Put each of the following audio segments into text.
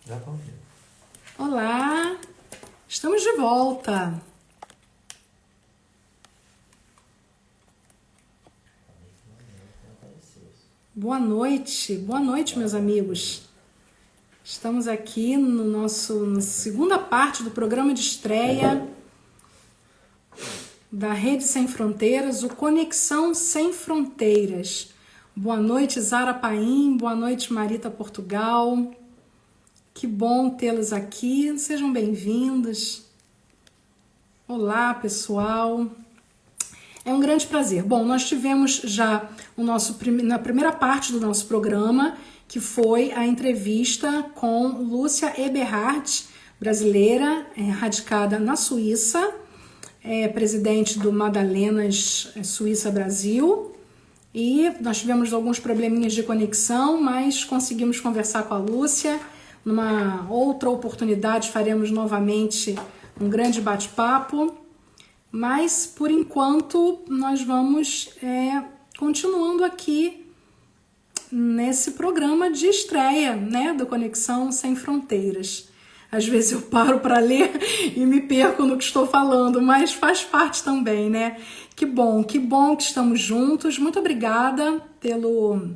Já tá ouvindo. Olá, estamos de volta. Boa noite, meus amigos. Estamos aqui na segunda parte do programa de estreia da Rede Sem Fronteiras, o Conexão Sem Fronteiras. Boa noite, Zara Paim, boa noite, Marita Portugal. Que bom tê-los aqui, sejam bem-vindos. Olá, pessoal. É um grande prazer. Bom, nós tivemos já na primeira parte do nosso programa, que foi a entrevista com Lúcia Eberhard, brasileira, radicada na Suíça, presidente do Madalenas Suíça Brasil. E nós tivemos alguns probleminhas de conexão, mas conseguimos conversar com a Lúcia. Numa outra oportunidade faremos novamente um grande bate-papo, mas por enquanto nós vamos continuando aqui nesse programa de estreia, né, do Conexão Sem Fronteiras. Às vezes eu paro para ler e me perco no que estou falando, mas faz parte também, né? Que bom que estamos juntos. Muito obrigada pelo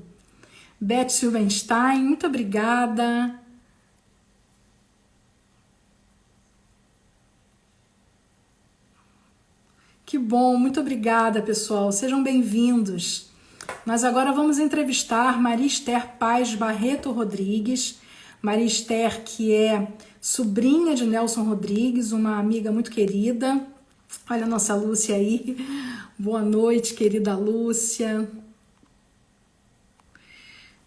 Beth Silvenstein, muito obrigada. Que bom, muito obrigada, pessoal. Sejam bem-vindos. Nós agora vamos entrevistar Maria Esther Paz Barreto Rodrigues. Maria Esther, que é sobrinha de Nelson Rodrigues, uma amiga muito querida. Olha a nossa Lúcia aí. Boa noite, querida Lúcia.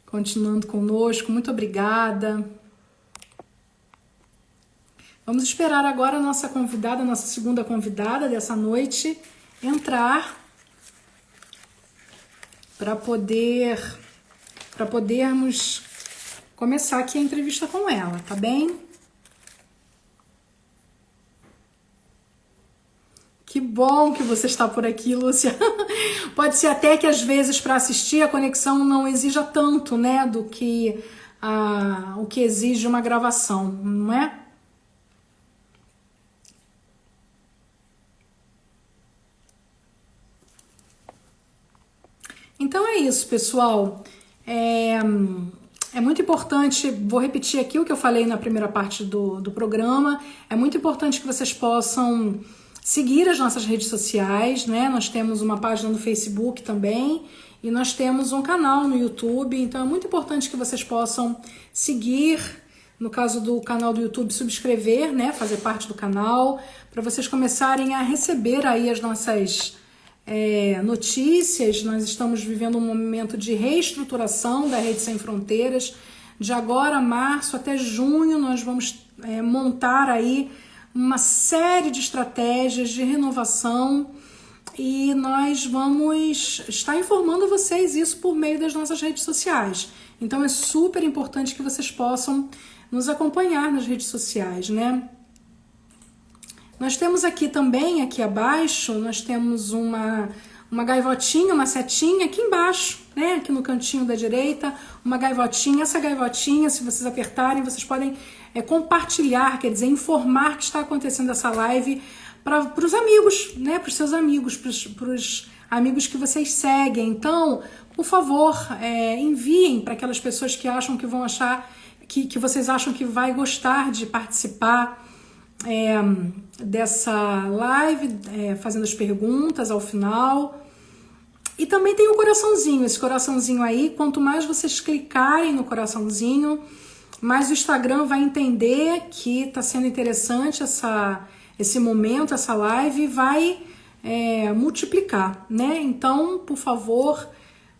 Continuando conosco, muito obrigada. Vamos esperar agora a nossa convidada, a nossa segunda convidada dessa noite, entrar para podermos começar aqui a entrevista com ela, tá bem? Que bom que você está por aqui, Lúcia. Pode ser até que às vezes para assistir a conexão não exija tanto, né, do que o que exige uma gravação, não é? Então é isso, pessoal. É muito importante, vou repetir aqui o que eu falei na primeira parte do programa, é muito importante que vocês possam seguir as nossas redes sociais, né? Nós temos uma página no Facebook também e nós temos um canal no YouTube, então é muito importante que vocês possam seguir, no caso do canal do YouTube, subscrever, né? Fazer parte do canal, para vocês começarem a receber aí as nossas notícias. Nós estamos vivendo um momento de reestruturação da Rede Sem Fronteiras. De agora, março até junho, nós vamos montar aí uma série de estratégias de renovação e nós vamos estar informando vocês isso por meio das nossas redes sociais. Então é super importante que vocês possam nos acompanhar nas redes sociais, né? Nós temos aqui também, aqui abaixo, nós temos uma gaivotinha, uma setinha aqui embaixo, né? Aqui no cantinho da direita, uma gaivotinha. Essa gaivotinha, se vocês apertarem, vocês podem compartilhar, quer dizer, informar que está acontecendo essa live para os amigos, né? Para os seus amigos, para os amigos que vocês seguem. Então, por favor, enviem para aquelas pessoas que acham que vão achar, que vocês acham que vai gostar de participar dessa live, fazendo as perguntas ao final. E também tem o coraçãozinho, esse coraçãozinho aí, quanto mais vocês clicarem no coraçãozinho, mais o Instagram vai entender que está sendo interessante esse momento, essa live, e vai multiplicar, né? Então, por favor,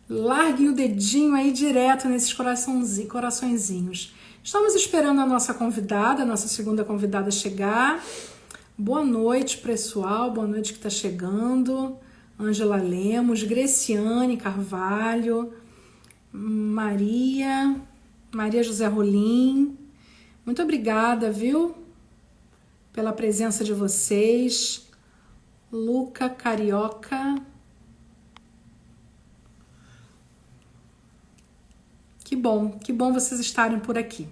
larguem o dedinho aí direto nesses coraçõezinhos. Estamos esperando a nossa convidada, a nossa segunda convidada chegar. Boa noite, pessoal. Boa noite que está chegando. Ângela Lemos, Greciane Carvalho, Maria José Rolim. Muito obrigada, viu? Pela presença de vocês. Luca Carioca. Que bom vocês estarem por aqui.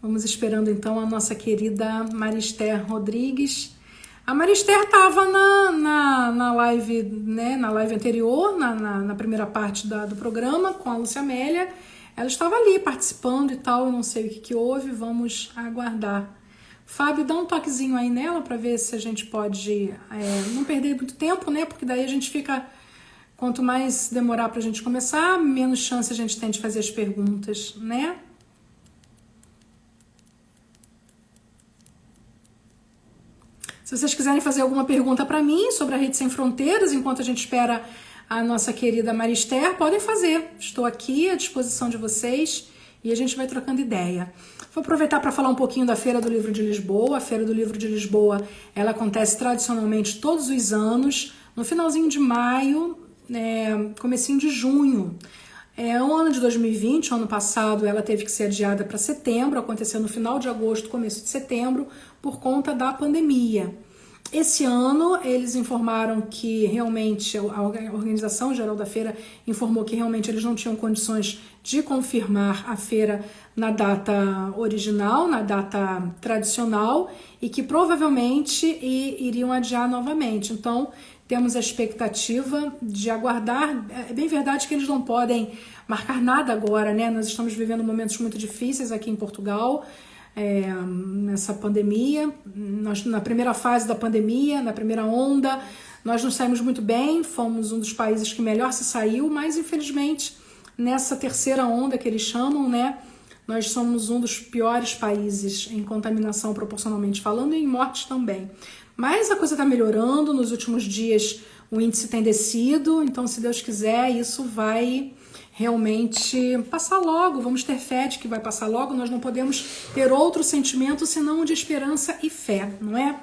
Vamos esperando então a nossa querida Marister Rodrigues. A Marister estava na live, né, na live anterior, na primeira parte do programa, com a Lúcia Amélia. Ela estava ali participando e tal, eu não sei o que houve, vamos aguardar. Fábio, dá um toquezinho aí nela para ver se a gente pode não perder muito tempo, né? Porque daí a gente fica... Quanto mais demorar para a gente começar, menos chance a gente tem de fazer as perguntas, né? Se vocês quiserem fazer alguma pergunta para mim sobre a Rede Sem Fronteiras, enquanto a gente espera a nossa querida Marister, podem fazer. Estou aqui à disposição de vocês e a gente vai trocando ideia. Vou aproveitar para falar um pouquinho da Feira do Livro de Lisboa. A Feira do Livro de Lisboa, ela acontece tradicionalmente todos os anos, no finalzinho de maio, comecinho de junho. O ano de 2020, o ano passado, ela teve que ser adiada para setembro, aconteceu no final de agosto, começo de setembro, por conta da pandemia. Esse ano, eles informaram que realmente, a Organização Geral da Feira informou que realmente eles não tinham condições de confirmar a feira na data original, na data tradicional, e que provavelmente iriam adiar novamente. Então, temos a expectativa de aguardar. É bem verdade que eles não podem marcar nada agora, né? Nós estamos vivendo momentos muito difíceis aqui em Portugal, nessa pandemia. Nós, na primeira fase da pandemia, na primeira onda, nós nos saímos muito bem, fomos um dos países que melhor se saiu, mas infelizmente nessa terceira onda que eles chamam, né? Nós somos um dos piores países em contaminação proporcionalmente falando e em mortes também. Mas a coisa está melhorando, nos últimos dias o índice tem descido, então se Deus quiser isso vai realmente passar logo, vamos ter fé de que vai passar logo, nós não podemos ter outro sentimento senão de esperança e fé, não é?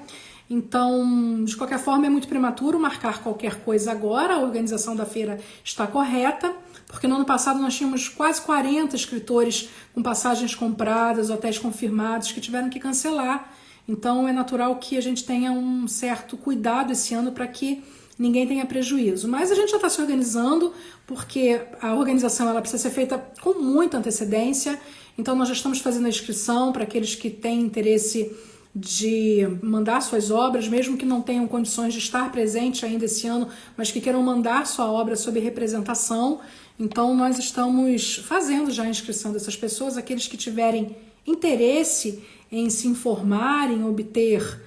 Então, de qualquer forma é muito prematuro marcar qualquer coisa agora, a organização da feira está correta, porque no ano passado nós tínhamos quase 40 escritores com passagens compradas, hotéis confirmados que tiveram que cancelar. Então é natural que a gente tenha um certo cuidado esse ano para que ninguém tenha prejuízo. Mas a gente já está se organizando, porque a organização ela precisa ser feita com muita antecedência. Então nós já estamos fazendo a inscrição para aqueles que têm interesse de mandar suas obras, mesmo que não tenham condições de estar presente ainda esse ano, mas que queiram mandar sua obra sob representação. Então nós estamos fazendo já a inscrição dessas pessoas, aqueles que tiverem interesse em se informar, em obter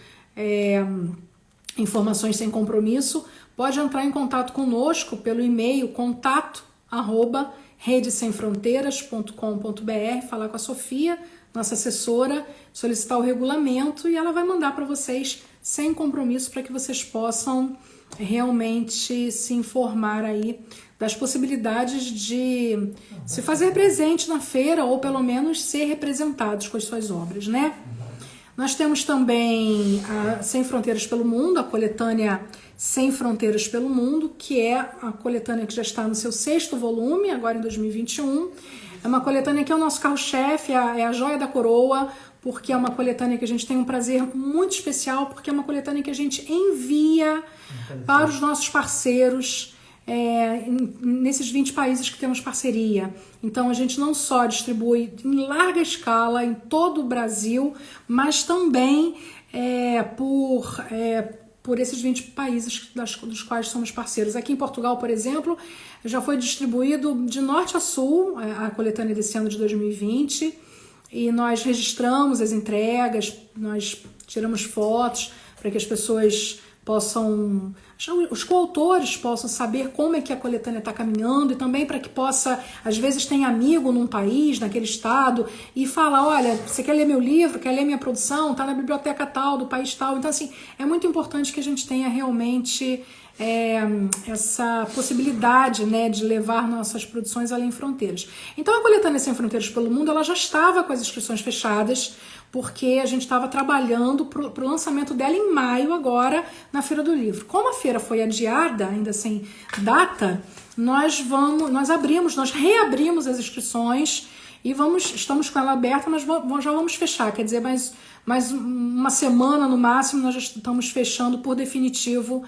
informações sem compromisso, pode entrar em contato conosco pelo e-mail contato@redesemfronteiras.com.br, falar com a Sofia, nossa assessora, solicitar o regulamento e ela vai mandar para vocês sem compromisso para que vocês possam realmente se informar aí das possibilidades de se fazer presente na feira ou pelo menos ser representados com as suas obras, né? Nós temos também a Sem Fronteiras pelo Mundo, a coletânea Sem Fronteiras pelo Mundo, que é a coletânea que já está no seu 6º volume, agora em 2021. É uma coletânea que é o nosso carro-chefe, é a joia da coroa, porque é uma coletânea que a gente tem um prazer muito especial, porque é uma coletânea que a gente envia para os nossos parceiros, nesses 20 países que temos parceria. Então a gente não só distribui em larga escala em todo o Brasil, mas também por esses 20 países dos quais somos parceiros. Aqui em Portugal, por exemplo, já foi distribuído de norte a sul a coletânea desse ano de 2020 e nós registramos as entregas, nós tiramos fotos para que as pessoas possam, os coautores possam saber como é que a coletânea está caminhando e também para que possa, às vezes tem amigo num país, naquele estado e fala, olha, você quer ler meu livro, quer ler minha produção, está na biblioteca tal, do país tal. Então assim, é muito importante que a gente tenha realmente essa possibilidade, né, de levar nossas produções além fronteiras. Então a coletânea Sem Fronteiras pelo Mundo, ela já estava com as inscrições fechadas, porque a gente estava trabalhando para o lançamento dela em maio agora na Feira do Livro. Como a feira foi adiada, ainda sem data, nós reabrimos as inscrições e estamos com ela aberta, mas já vamos fechar, quer dizer, mais uma semana no máximo nós já estamos fechando por definitivo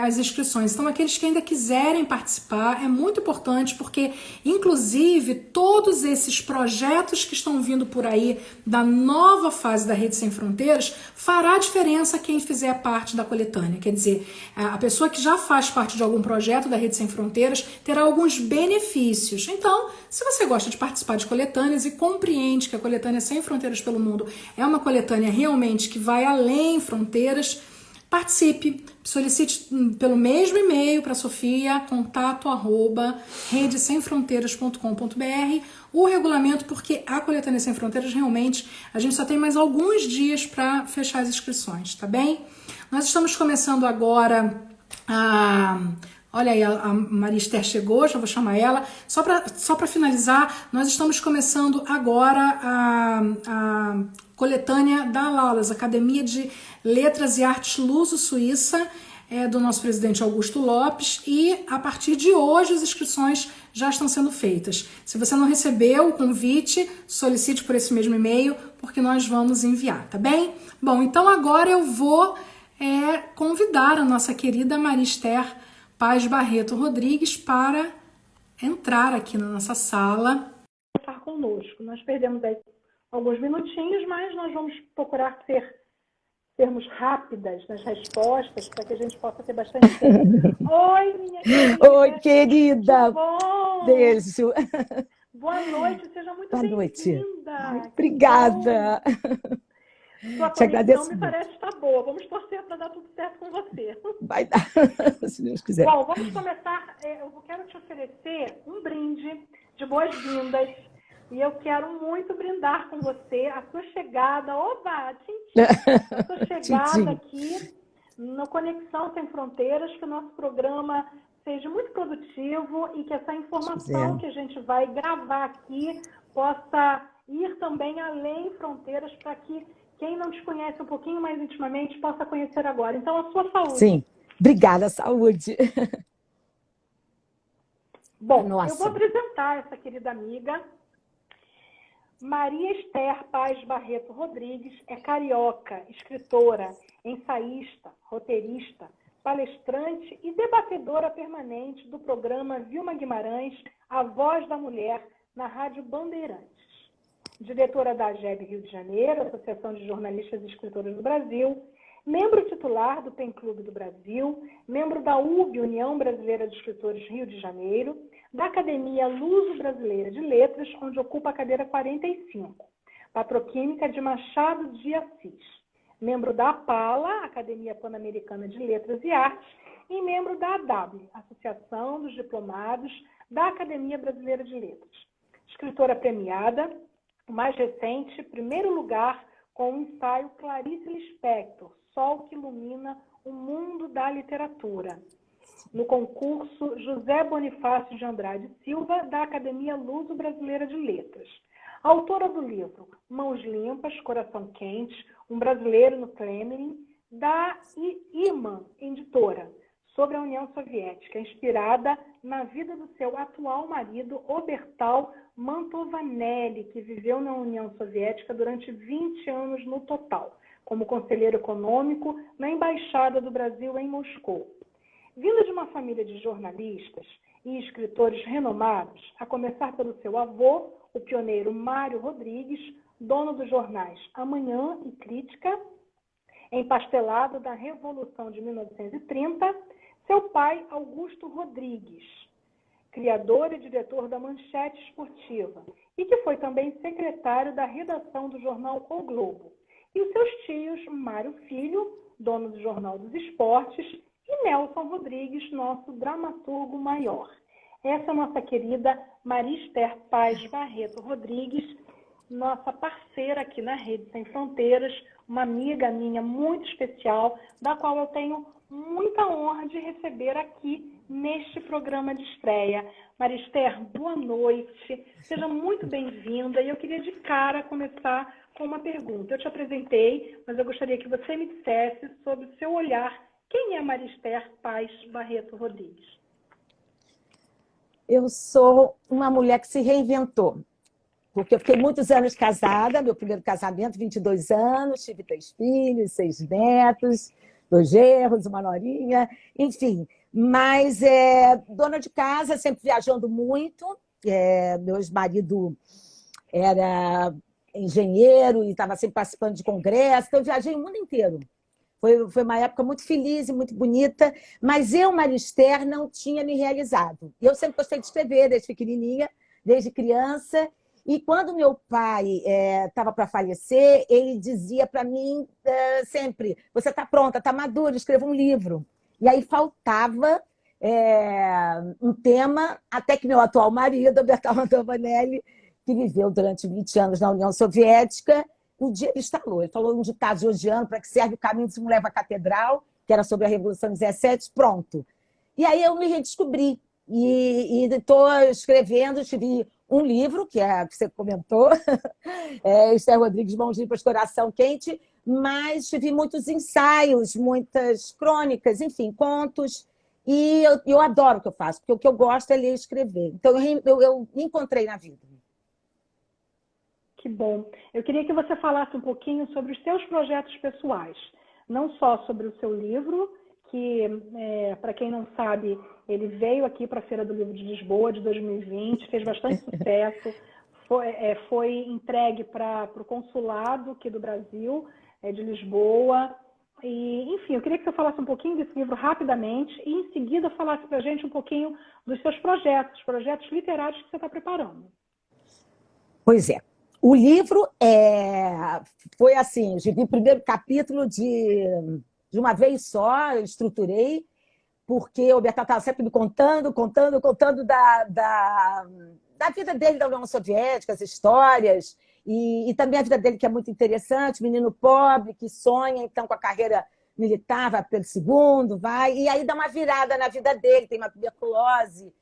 as inscrições. Então, aqueles que ainda quiserem participar, é muito importante, porque, inclusive, todos esses projetos que estão vindo por aí da nova fase da Rede Sem Fronteiras, fará diferença quem fizer parte da coletânea. Quer dizer, a pessoa que já faz parte de algum projeto da Rede Sem Fronteiras terá alguns benefícios. Então, se você gosta de participar de coletâneas e compreende que a coletânea Sem Fronteiras pelo Mundo é uma coletânea realmente que vai além fronteiras, participe, solicite pelo mesmo e-mail para a Sofia, contato@redesemfronteiras.com.br, o regulamento, porque a Coletânea Sem Fronteiras realmente, a gente só tem mais alguns dias para fechar as inscrições, tá bem? Nós estamos começando agora olha aí, a Maria Esther chegou, já vou chamar ela. Só para finalizar, nós estamos começando agora a coletânea da Laulas, Academia de Letras e Artes Luso-Suíça, do nosso presidente Augusto Lopes, e a partir de hoje as inscrições já estão sendo feitas. Se você não recebeu o convite, solicite por esse mesmo e-mail, porque nós vamos enviar, tá bem? Bom, então agora eu vou convidar a nossa querida Maria Esther Paz Barreto Rodrigues para entrar aqui na nossa sala. Estar conosco. Nós perdemos aí alguns minutinhos, mas nós vamos procurar sermos rápidas nas respostas para que a gente possa ter bastante tempo. Oi, minha querida. Oi, querida. Bom. Beijo. Boa noite, seja muito bem-vinda. Obrigada. Sua conexão me parece estar boa. Vamos torcer para dar tudo certo com você. Vai dar, se Deus quiser. Bom, vamos começar. Eu quero te oferecer um brinde de boas-vindas. E eu quero muito brindar com você a sua chegada. Oba, tchim, a sua chegada aqui no Conexão Sem Fronteiras, que o nosso programa seja muito produtivo e que essa informação que a gente vai gravar aqui possa ir também além fronteiras para que quem não te conhece um pouquinho mais intimamente possa conhecer agora. Então, a sua saúde. Sim, obrigada, saúde. Bom, eu vou apresentar essa querida amiga. Maria Esther Paz Barreto Rodrigues é carioca, escritora, ensaísta, roteirista, palestrante e debatedora permanente do programa Vilma Guimarães, A Voz da Mulher, na Rádio Bandeirantes. Diretora da AGEB Rio de Janeiro, Associação de Jornalistas e Escritoras do Brasil, membro titular do PEN Clube do Brasil, membro da UB, União Brasileira de Escritores Rio de Janeiro, da Academia Luso-Brasileira de Letras, onde ocupa a cadeira 45, Patroquímica de Machado de Assis, membro da APALA, Academia Pan-Americana de Letras e Artes, e membro da ADAB, Associação dos Diplomados da Academia Brasileira de Letras. Escritora premiada, o mais recente, primeiro lugar com o ensaio Clarice Lispector, Sol que Ilumina o Mundo da Literatura, no concurso José Bonifácio de Andrade Silva, da Academia Luso-Brasileira de Letras. Autora do livro Mãos Limpas, Coração Quente, um brasileiro no Kremlin, da Irmã Editora, sobre a União Soviética, inspirada na vida do seu atual marido, Obertal Mantovanelli, que viveu na União Soviética durante 20 anos no total, como conselheiro econômico na Embaixada do Brasil em Moscou. Vinda de uma família de jornalistas e escritores renomados, a começar pelo seu avô, o pioneiro Mário Rodrigues, dono dos jornais Amanhã e Crítica, empastelado da Revolução de 1930, seu pai, Augusto Rodrigues, criador e diretor da Manchete Esportiva, e que foi também secretário da redação do jornal O Globo, e os seus tios, Mário Filho, dono do Jornal dos Esportes, e Nelson Rodrigues, nosso dramaturgo maior. Essa é a nossa querida Maria Esther Paz Barreto Rodrigues, nossa parceira aqui na Rede Sem Fronteiras, uma amiga minha muito especial, da qual eu tenho muita honra de receber aqui neste programa de estreia. Maria Esther, boa noite, seja muito bem-vinda. E eu queria de cara começar com uma pergunta. Eu te apresentei, mas eu gostaria que você me dissesse sobre o seu olhar. Quem é Maria Esther Paz Barreto Rodrigues? Eu sou uma mulher que se reinventou, porque eu fiquei muitos anos casada, meu primeiro casamento, 22 anos, tive 3 filhos, 6 netos, 2 genros, uma norinha, enfim. Mas dona de casa, sempre viajando muito. Meu ex-marido era engenheiro e estava sempre participando de congresso, então eu viajei o mundo inteiro. Foi uma época muito feliz e muito bonita, mas eu, Marister, não tinha me realizado. Eu sempre gostei de escrever, desde pequenininha, desde criança, e quando meu pai estava para falecer, ele dizia para mim sempre, você está pronta, está madura, escreva um livro. E aí faltava um tema, até que meu atual marido, Bertal Antonielli, que viveu durante 20 anos na União Soviética, um dia ele estalou. Ele falou um ditado georgiano, para que serve o caminho que se leva à catedral, que era sobre a Revolução 17, pronto. E aí eu me redescobri. E estou escrevendo, escrevi um livro, que você comentou, Esther Rodrigues, Mãos Limpas, Coração Quente, mas escrevi muitos ensaios, muitas crônicas, enfim, contos. E eu adoro o que eu faço, porque o que eu gosto é ler e escrever. Então, eu me encontrei na vida. Que bom. Eu queria que você falasse um pouquinho sobre os seus projetos pessoais, não só sobre o seu livro, que, para quem não sabe, ele veio aqui para a Feira do Livro de Lisboa de 2020, fez bastante sucesso, foi entregue para o consulado aqui do Brasil, de Lisboa. E, enfim, eu queria que você falasse um pouquinho desse livro rapidamente e, em seguida, falasse para a gente um pouquinho dos seus projetos literários que você está preparando. Pois é. O livro foi assim, eu vi o primeiro capítulo de uma vez só, eu estruturei, porque o Bertal estava sempre me contando da vida dele da União Soviética, as histórias, e também a vida dele, que é muito interessante, menino pobre, que sonha então com a carreira militar, vai pelo segundo, e aí dá uma virada na vida dele, tem uma tuberculose.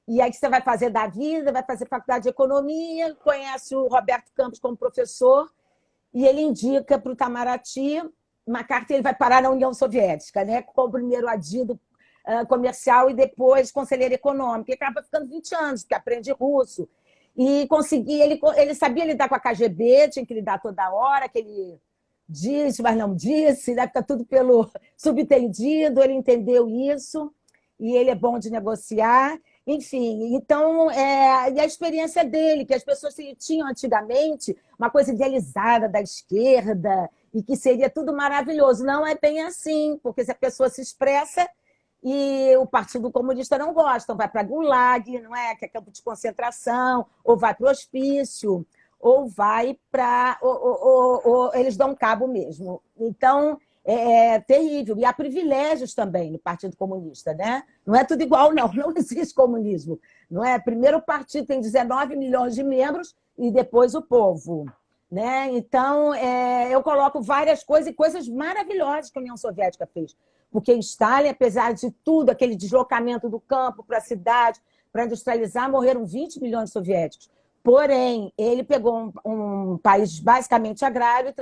E aí, o que você vai fazer da vida? Vai fazer faculdade de economia, conhece o Roberto Campos como professor, e ele indica para o Itamaraty uma carta e ele vai parar na União Soviética, né? Como primeiro adido comercial e depois conselheiro econômico. E acaba ficando 20 anos, porque aprende russo. E ele sabia lidar com a KGB, tinha que lidar toda hora, que ele disse, mas não disse, né? Fica tudo pelo subentendido, ele entendeu isso, e ele é bom de negociar. Enfim, então, e a experiência dele, que as pessoas tinham antigamente uma coisa idealizada da esquerda e que seria tudo maravilhoso. Não é bem assim, porque se a pessoa se expressa e o Partido Comunista não gosta, então vai para Gulag, não é? Que é campo de concentração, ou vai para o hospício, ou vai para... ou eles dão cabo mesmo. Então, é terrível. E há privilégios também no Partido Comunista, né? Não é tudo igual, não. Não existe comunismo. Não é? Primeiro o partido tem 19 milhões de membros e depois o povo. Né? Então, eu coloco várias coisas e coisas maravilhosas que a União Soviética fez. Porque Stalin, apesar de tudo, aquele deslocamento do campo para a cidade, para industrializar, morreram 20 milhões de soviéticos. Porém, ele pegou um país basicamente agrário e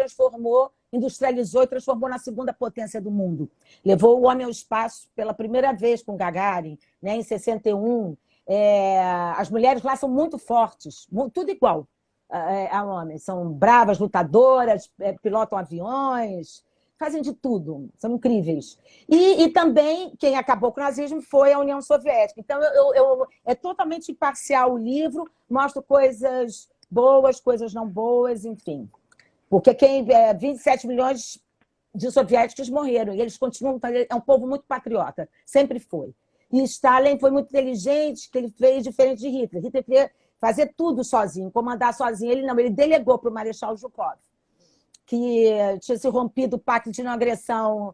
industrializou e transformou na segunda potência do mundo. Levou o homem ao espaço pela primeira vez com Gagarin, né, em 61. As mulheres lá são muito fortes, tudo igual a homens. São bravas, lutadoras, pilotam aviões, fazem de tudo, são incríveis. E também, quem acabou com o nazismo foi a União Soviética. Então, é totalmente imparcial o livro, mostro coisas boas, coisas não boas, enfim. Porque 27 milhões de soviéticos morreram, e eles continuam, é um povo muito patriota, sempre foi. E Stalin foi muito inteligente, que ele fez diferente de Hitler. Hitler queria fazer tudo sozinho, comandar sozinho. Ele não, ele delegou para o Marechal Zhukov, que tinha se rompido o pacto de não agressão,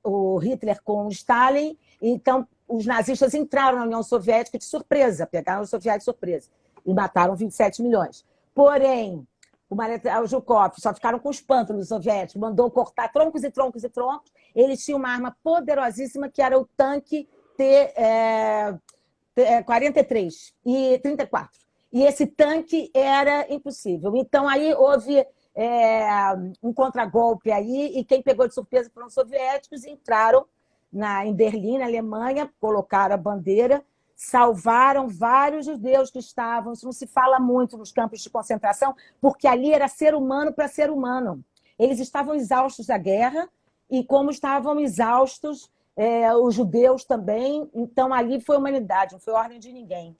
o Hitler com o Stalin. Então, os nazistas entraram na União Soviética de surpresa, pegaram os soviéticos de surpresa e mataram 27 milhões. Porém, o Zhukov só ficaram com os pântanos soviéticos, mandou cortar troncos e troncos e troncos. Eles tinham uma arma poderosíssima, que era o tanque T-43 e 34. E esse tanque era impossível. Então, aí houve um contragolpe aí, e quem pegou de surpresa foram os soviéticos, entraram em Berlim, na Alemanha, colocaram a bandeira, salvaram vários judeus que estavam, isso não se fala muito nos campos de concentração, porque ali era ser humano para ser humano. Eles estavam exaustos da guerra, e como estavam exaustos os judeus também. Então, ali foi humanidade, não foi ordem de ninguém.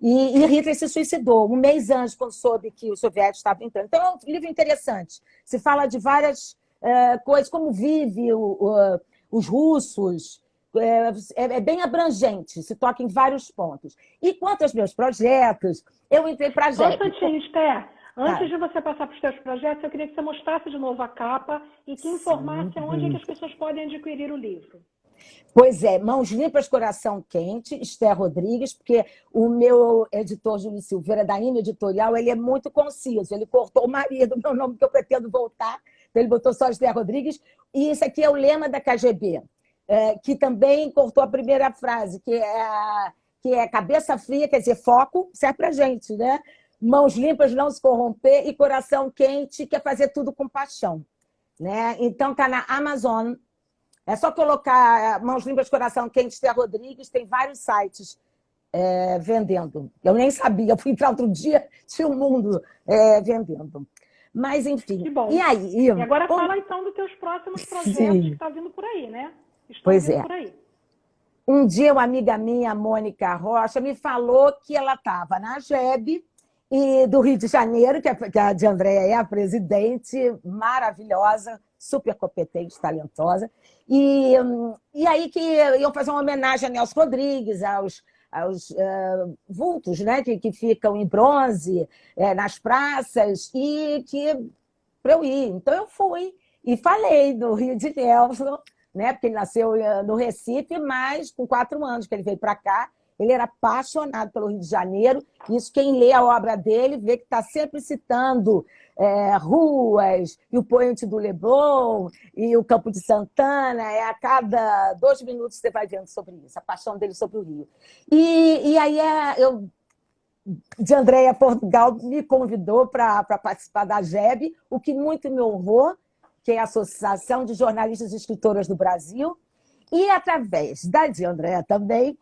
E Hitler se suicidou um mês antes, quando soube que os soviéticos estavam entrando. Então, é um livro interessante. Se fala de várias coisas, como vive os russos. É bem abrangente, se toca em vários pontos. E quanto aos meus projetos, eu entrei para a Só um JEP. instantinho, Esther. Antes de você passar para os seus projetos, eu queria que você mostrasse de novo a capa e que informasse onde é que as pessoas podem adquirir o livro. Pois é, Mãos Limpas, Coração Quente, Esther Rodrigues, porque o meu editor, Júlio Silveira, da IME Editorial, ele é muito conciso. Ele cortou o marido, meu nome, que eu pretendo voltar. Então, ele botou só Esther Rodrigues. E isso aqui é o lema da KGB, que também cortou a primeira frase, que é cabeça fria, quer dizer, foco, serve para gente, né? Mãos limpas, não se corromper, e coração quente, quer fazer tudo com paixão. Né? Então, está na Amazon. É só colocar Mãos Limpas, Coração Quente, Esther Rodrigues, tem vários sites vendendo. Eu nem sabia, fui entrar outro dia, tinha um mundo vendendo. Mas, enfim. Que bom. E aí? E agora fala, então, dos teus próximos projetos que estão vindo por aí, né? Pois é. Por aí. Um dia, uma amiga minha, Mônica Rocha, me falou que ela estava na JEB, e do Rio de Janeiro, que a de Andréa é a presidente, maravilhosa, super competente, talentosa. E aí que iam fazer uma homenagem a Nelson Rodrigues, aos vultos, né, que ficam em bronze nas praças, e que para eu ir. Então, eu fui e falei do Rio de Nelson, né, porque ele nasceu no Recife, mas com 4 anos que ele veio para cá. Ele era apaixonado pelo Rio de Janeiro. Isso, quem lê a obra dele vê que está sempre citando ruas, e o Poente do Leblon, e o Campo de Santana. A cada 2 minutos você vai vendo sobre isso, a paixão dele sobre o Rio. E aí de Andréa Portugal me convidou para participar da JEB, o que muito me honrou, que é a Associação de Jornalistas e Escritoras do Brasil. E, através da de Andréa também,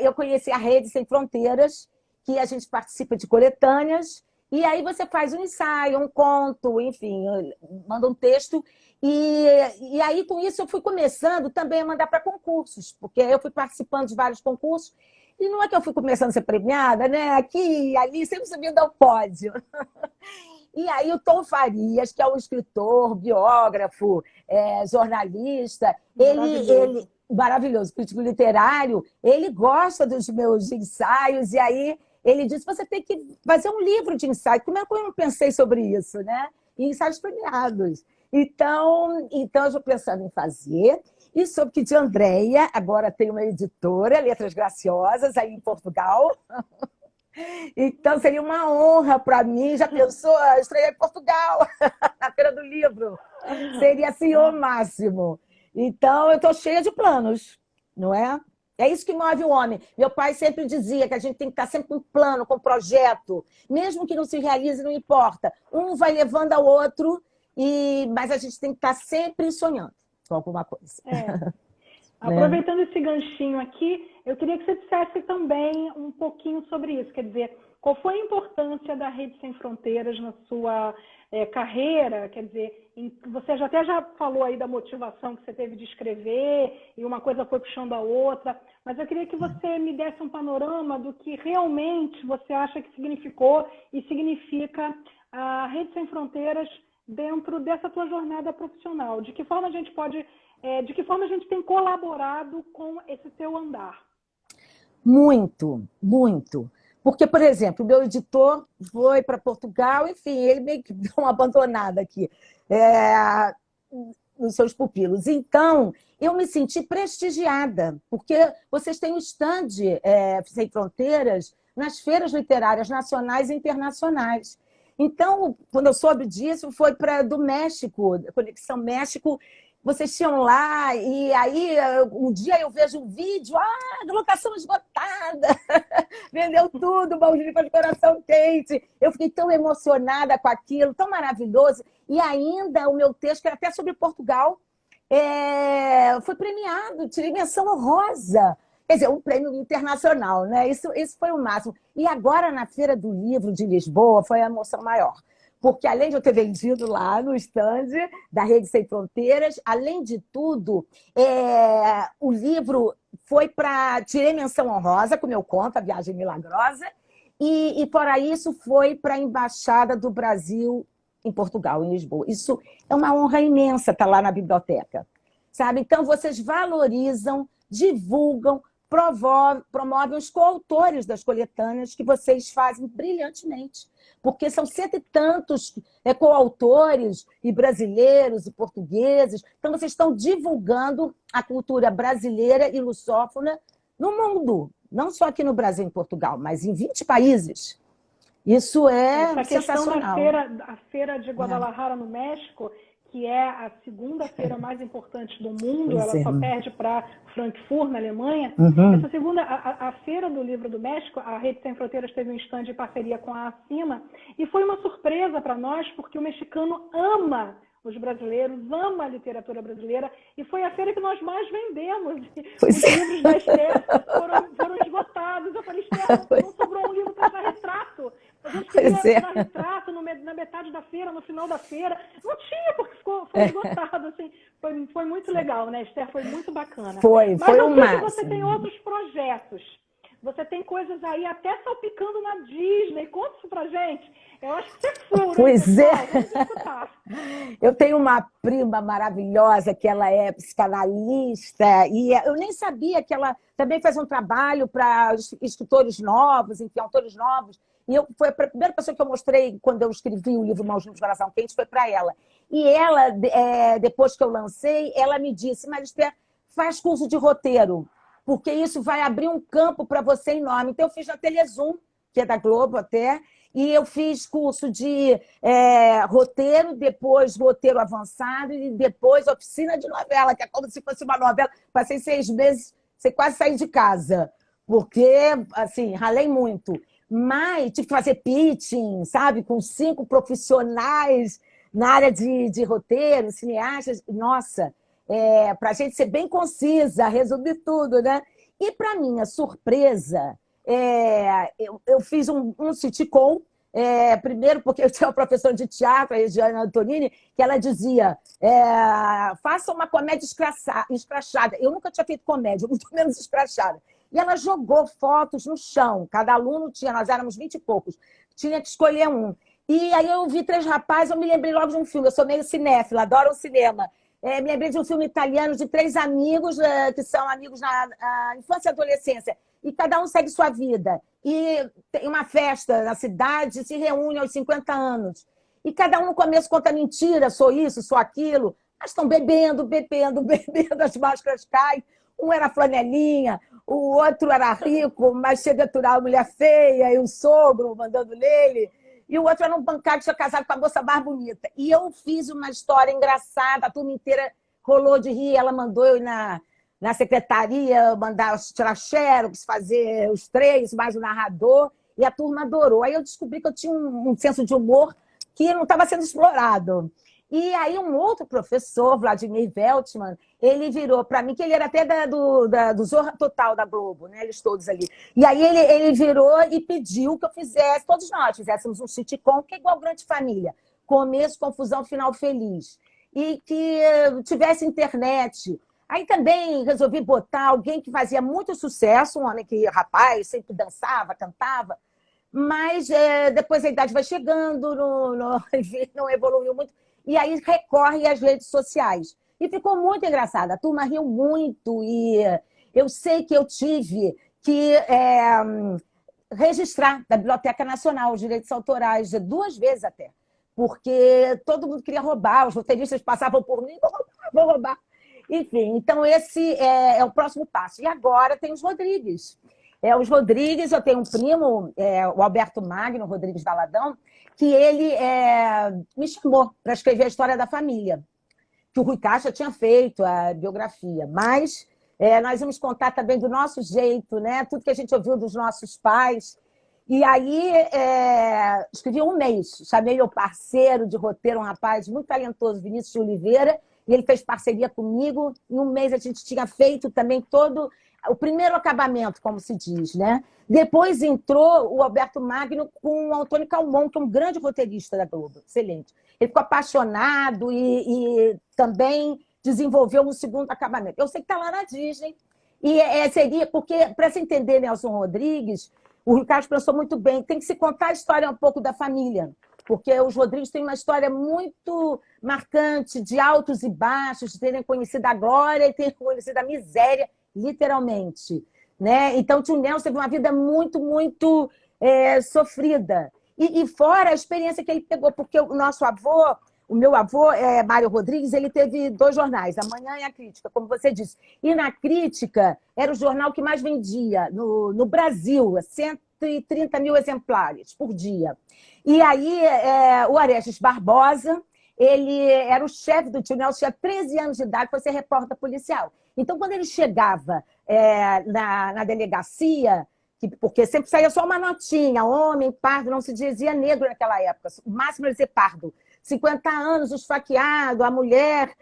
eu conheci a Rede Sem Fronteiras, que a gente participa de coletâneas, e aí você faz um ensaio, um conto, enfim, manda um texto, e aí com isso eu fui começando também a mandar para concursos, porque eu fui participando de vários concursos, e não é que eu fui começando a ser premiada, né? Aqui e ali, sempre subindo ao pódio. E aí o Tom Farias, que é um escritor, biógrafo, jornalista, ele maravilhoso, crítico literário, ele gosta dos meus ensaios, e aí ele disse, você tem que fazer um livro de ensaio. Como é que eu não pensei sobre isso, né? E ensaios premiados. Então eu estou pensando em fazer, e soube que de Andréa agora tem uma editora, Letras Graciosas, aí em Portugal. Então seria uma honra para mim, já pensou, estreia em Portugal, na Feira do Livro. Seria assim o máximo. Então, eu estou cheia de planos, não é? É isso que move o homem. Meu pai sempre dizia que a gente tem que estar sempre com plano, com projeto. Mesmo que não se realize, não importa. Um vai levando ao outro, mas a gente tem que estar sempre sonhando com alguma coisa. Aproveitando esse ganchinho aqui, eu queria que você dissesse também um pouquinho sobre isso. Quer dizer, qual foi a importância da Rede Sem Fronteiras na sua carreira? Quer dizer, você até já falou aí da motivação que você teve de escrever, e uma coisa foi puxando a outra, mas eu queria que você me desse um panorama do que realmente você acha que significou e significa a Rede Sem Fronteiras dentro dessa tua jornada profissional. De que forma a gente pode... de que forma a gente tem colaborado com esse teu andar? Muito, muito. Porque, por exemplo, o meu editor foi para Portugal, enfim, ele meio que deu uma abandonada aqui nos seus pupilos. Então, eu me senti prestigiada, porque vocês têm um stand Sem Fronteiras nas feiras literárias nacionais e internacionais. Então, quando eu soube disso, foi do México, Conexão México. Vocês tinham lá, e aí um dia eu vejo um vídeo, locação esgotada, vendeu tudo, Mãos Limpas de Coração Quente. Eu fiquei tão emocionada com aquilo, tão maravilhoso. E ainda o meu texto, que era até sobre Portugal, foi premiado, tirei menção honrosa. Quer dizer, um prêmio internacional, né? Isso foi o máximo. E agora, na Feira do Livro de Lisboa, foi a emoção maior. porque além de eu ter vendido lá no stand da Rede Sem Fronteiras, além de tudo, o livro foi para... Tirei menção honrosa, como eu conto, a Viagem Milagrosa, e fora isso, foi para a Embaixada do Brasil em Portugal, em Lisboa. Isso é uma honra imensa estar lá na biblioteca, sabe? Então, vocês valorizam, divulgam, promovem os coautores das coletâneas que vocês fazem brilhantemente, porque são cento e tantos coautores, e brasileiros, e portugueses. Então, vocês estão divulgando a cultura brasileira e lusófona no mundo, não só aqui no Brasil e em Portugal, mas em 20 países. Isso é essa sensacional. Questão da feira de Guadalajara, no México, que é a segunda feira mais importante do mundo, ela só perde para Frankfurt, na Alemanha. Essa segunda, a Feira do Livro do México, a Rede Sem Fronteiras teve um stand de parceria com a ACIMA, e foi uma surpresa para nós, porque o mexicano ama os brasileiros, ama a literatura brasileira, e foi a feira que nós mais vendemos. Os livros da Esther foram esgotados. Eu falei, Esther, não sobrou um livro para dar retrato. A gente queria dar retrato na metade da feira, no final da feira. Não tinha, porque foi esgotado. Assim. Foi muito legal, né, Esther? Foi muito bacana. Mas foi eu sei que máximo. você tem outros projetos. Você tem coisas aí até salpicando na Disney. Conta isso pra gente. Eu acho que você fura. Pois pessoal. é. Vamos escutar. Eu tenho uma prima maravilhosa que ela é psicanalista e eu nem sabia que ela também faz um trabalho para escritores novos, enfim, autores novos. E foi a primeira pessoa que eu mostrei quando eu escrevi o livro Mãos Limpas, Coração Quente, foi para ela. E ela, depois que eu lancei, ela me disse, mas Esther, faz curso de roteiro, porque isso vai abrir um campo para você enorme. Então, eu fiz na Telezoom, que é da Globo até, e eu fiz curso de roteiro, depois roteiro avançado e depois oficina de novela, que é como se fosse uma novela. Passei 6 meses, sem quase sair de casa, porque, assim, ralei muito. Mas tive que fazer pitching, sabe, com 5 profissionais na área de roteiro, cineastas. Nossa, para a gente ser bem concisa, resumir tudo, né? E, para minha surpresa, eu fiz um sitcom, primeiro porque eu tinha uma professora de teatro, a Regiane Antonini, que ela dizia, faça uma comédia escrachada. Eu nunca tinha feito comédia, muito menos escrachada. E ela jogou fotos no chão. Cada aluno tinha, nós éramos 20 e poucos, tinha que escolher um. E aí eu vi 3 rapazes, eu me lembrei logo de um filme, eu sou meio cinéfila, adoro o cinema. Me lembrei de um filme italiano de 3 amigos, que são amigos na infância e adolescência, e cada um segue sua vida. E tem uma festa na cidade, se reúne aos 50 anos. E cada um no começo conta mentira, sou isso, sou aquilo, mas estão bebendo, as máscaras caem. Um era flanelinha, o outro era rico, mas chega a aturar a mulher feia, e o sogro mandando nele. E o outro era um bancário que tinha casado com a moça mais bonita. E eu fiz uma história engraçada, a turma inteira rolou de rir, ela mandou eu ir na secretaria, mandar tirar xerox, fazer os 3, mais o narrador, e a turma adorou. Aí eu descobri que eu tinha um senso de humor que não estava sendo explorado. E aí um outro professor, Vladimir Veltman, ele virou para mim, que ele era até do Zorra Total da Globo, né? Eles todos ali. E aí ele virou e pediu que eu fizesse, todos nós fizéssemos um sitcom, que é igual Grande Família. Começo, confusão, final feliz. E que tivesse internet. Aí também resolvi botar alguém que fazia muito sucesso, um homem que, rapaz, sempre dançava, cantava, mas depois a idade vai chegando, não evoluiu muito. E aí recorre às redes sociais. E ficou muito engraçado. A turma riu muito. E eu sei que eu tive que registrar da Biblioteca Nacional os direitos autorais, 2 vezes até. Porque todo mundo queria roubar. Os roteiristas passavam por mim, vou roubar. Enfim, então esse é o próximo passo. E agora tem os Rodrigues. Os Rodrigues, eu tenho um primo, o Alberto Magno Rodrigues Valadão, que ele me chamou para escrever a história da família, que o Rui Caixa tinha feito a biografia. Mas nós vamos contar também do nosso jeito, né? Tudo que a gente ouviu dos nossos pais. E aí escrevi 1 mês. Chamei meu parceiro de roteiro, um rapaz muito talentoso, Vinícius de Oliveira, e ele fez parceria comigo. Em 1 mês a gente tinha feito também todo o primeiro acabamento, como se diz, né? Depois entrou o Alberto Magno com o Antônio Calmon, que é um grande roteirista da Globo, excelente. Ele ficou apaixonado e também desenvolveu um segundo acabamento. Eu sei que está lá na Disney, e seria, porque, para se entender Nelson Rodrigues, o Ricardo pensou muito bem, tem que se contar a história um pouco da família, porque os Rodrigues têm uma história muito marcante de altos e baixos, de terem conhecido a glória e terem conhecido a miséria, literalmente. Né? Então, o tio Nelson teve uma vida muito, muito sofrida. E fora a experiência que ele pegou, porque o nosso avô, o meu avô, Mário Rodrigues, ele teve 2 jornais, A Manhã e A Crítica, como você disse. E na Crítica era o jornal que mais vendia no Brasil, 130 mil exemplares por dia. E aí o Arestes Barbosa, ele era o chefe do tio Nelson, tinha 13 anos de idade para ser repórter policial. Então, quando ele chegava na delegacia, porque sempre saía só uma notinha, homem, pardo, não se dizia negro naquela época, o máximo era dizer pardo. 50 anos, esfaqueado, a mulher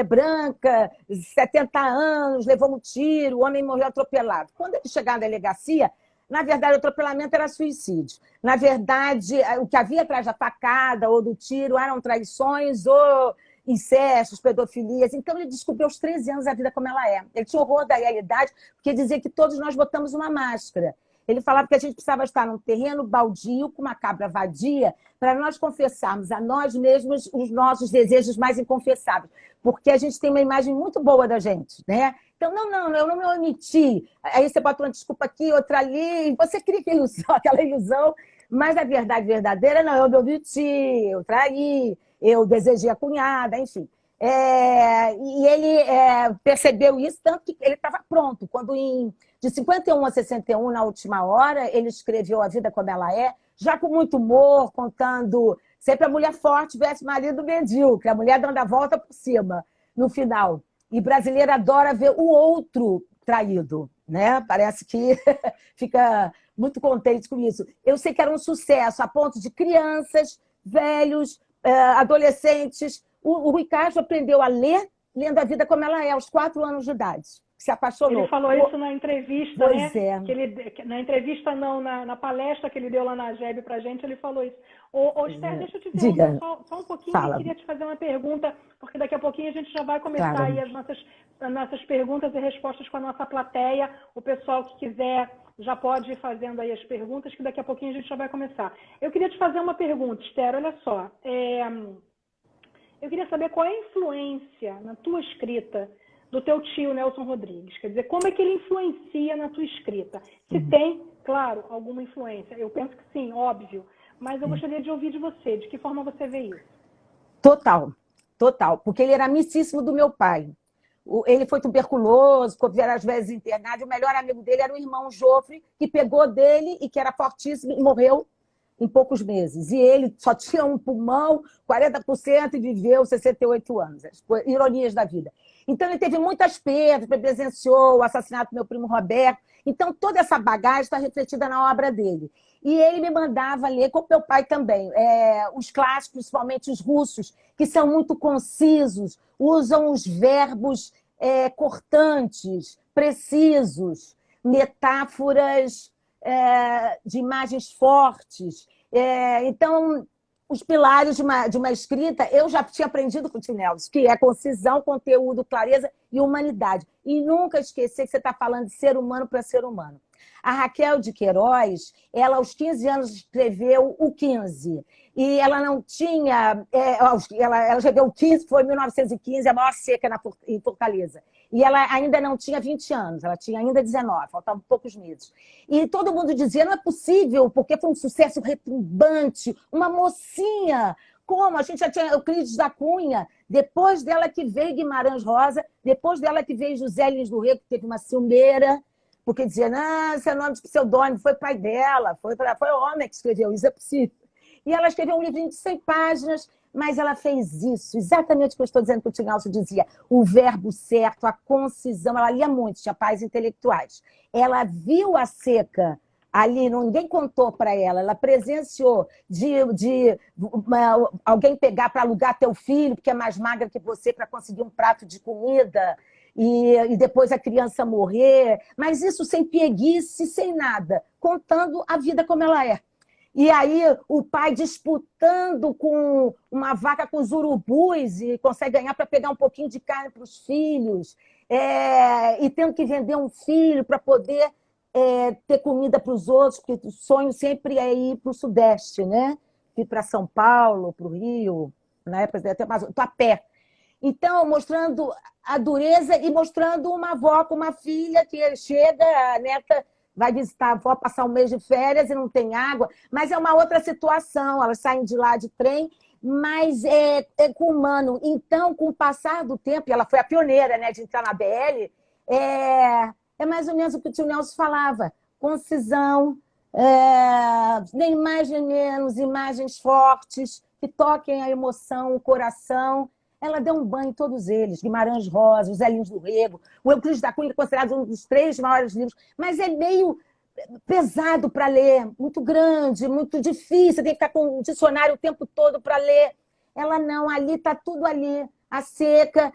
branca, 70 anos, levou um tiro, o homem morreu atropelado. Quando ele chegava na delegacia, na verdade, o atropelamento era suicídio. Na verdade, o que havia atrás da facada ou do tiro eram traições ou incestos, pedofilias. Então, ele descobriu aos 13 anos a vida como ela é. Ele tinha horror da realidade, porque dizia que todos nós botamos uma máscara. Ele falava que a gente precisava estar num terreno baldio, com uma cabra vadia, para nós confessarmos a nós mesmos os nossos desejos mais inconfessáveis. Porque a gente tem uma imagem muito boa da gente, né? Então, não, eu não me omiti. Aí você bota uma desculpa aqui, outra ali, e você cria aquela ilusão, mas a verdade verdadeira, não, eu me omiti, eu traí, eu desejei a cunhada, enfim. E ele percebeu isso, tanto que ele estava pronto. Quando, de 51 a 61, na última hora, ele escreveu A Vida Como Ela É, já com muito humor, contando sempre a mulher forte versus marido medíocre, a mulher dando a volta por cima, no final. E brasileiro adora ver o outro traído, né? Parece que fica muito contente com isso. Eu sei que era um sucesso, a ponto de crianças, velhos, adolescentes. O Rui Castro aprendeu a ler lendo A Vida Como Ela É, aos 4 anos de idade. Se apaixonou. Ele falou isso na entrevista, pois né? Na entrevista, não, na palestra que ele deu lá na GEB pra gente, ele falou isso. Esther, deixa eu te perguntar só um pouquinho. Fala. Eu queria te fazer uma pergunta, porque daqui a pouquinho a gente já vai começar aí as nossas perguntas e respostas com a nossa plateia. O pessoal que quiser já pode ir fazendo aí as perguntas, que daqui a pouquinho a gente já vai começar. Eu queria te fazer uma pergunta, Esther, olha só. Eu queria saber qual é a influência na tua escrita do teu tio Nelson Rodrigues. Quer dizer, como é que ele influencia na tua escrita? Se tem, claro, alguma influência. Eu penso que sim, óbvio. Mas eu gostaria de ouvir de você. De que forma você vê isso? Total. Porque ele era amicíssimo do meu pai. Ele foi tuberculoso, ficou várias vezes internado. E o melhor amigo dele era o irmão Jofre, que pegou dele e que era fortíssimo e morreu em poucos meses. E ele só tinha um pulmão, 40%, e viveu 68 anos. Ironias da vida. Então, ele teve muitas perdas, presenciou o assassinato do meu primo Roberto. Então, toda essa bagagem está refletida na obra dele. E ele me mandava ler, como meu pai também, os clássicos, principalmente os russos, que são muito concisos, usam os verbos cortantes, precisos, metáforas de imagens fortes. Então, os pilares de uma escrita, eu já tinha aprendido com o tio Nelson, que é concisão, conteúdo, clareza e humanidade. E nunca esquecer que você está falando de ser humano para ser humano. A Raquel de Queiroz, ela aos 15 anos escreveu o 15. E ela não tinha... ela escreveu o 15, foi em 1915, a maior seca em Fortaleza. E ela ainda não tinha 20 anos, ela tinha ainda 19, faltavam poucos meses. E todo mundo dizia, não é possível, porque foi um sucesso retumbante, uma mocinha. Como? A gente já tinha Euclides da Cunha, depois dela que veio Guimarães Rosa, depois dela que veio José Lins do Rego, que teve uma ciumeira, porque dizia, não, esse é nome de pseudônimo, foi pai dela, foi o homem que escreveu, isso é possível. E ela escreveu um livrinho de 100 páginas, mas ela fez isso, exatamente o que eu estou dizendo que o tio Nelson dizia, o verbo certo, a concisão, ela lia muito, tinha pais intelectuais. Ela viu a seca ali, ninguém contou para ela, ela presenciou alguém pegar para alugar teu filho, porque é mais magra que você, para conseguir um prato de comida. e depois a criança morrer, mas isso sem pieguice, sem nada, contando a vida como ela é. E aí o pai disputando com uma vaca com os urubus e consegue ganhar para pegar um pouquinho de carne para os filhos, e tendo que vender um filho para poder ter comida para os outros, porque o sonho sempre é ir para o Sudeste, né? Ir para São Paulo, para o Rio, na época até mais, a pé. Então, mostrando a dureza e mostrando uma avó com uma filha que chega, a neta vai visitar a avó, passar um mês de férias e não tem água, mas é uma outra situação, elas saem de lá de trem, mas é com humano. Então, com o passar do tempo, e ela foi a pioneira, né, de entrar na BL, é mais ou menos o que o tio Nelson falava, concisão, nem mais nem menos, imagens fortes, que toquem a emoção, o coração. Ela deu um banho em todos eles, Guimarães Rosa, Os Elinhos do Rego, o Euclides da Cunha, considerado um dos 3 maiores livros, mas é meio pesado para ler, muito grande, muito difícil, tem que ficar com um dicionário o tempo todo para ler. Ela não, ali está tudo ali, a seca,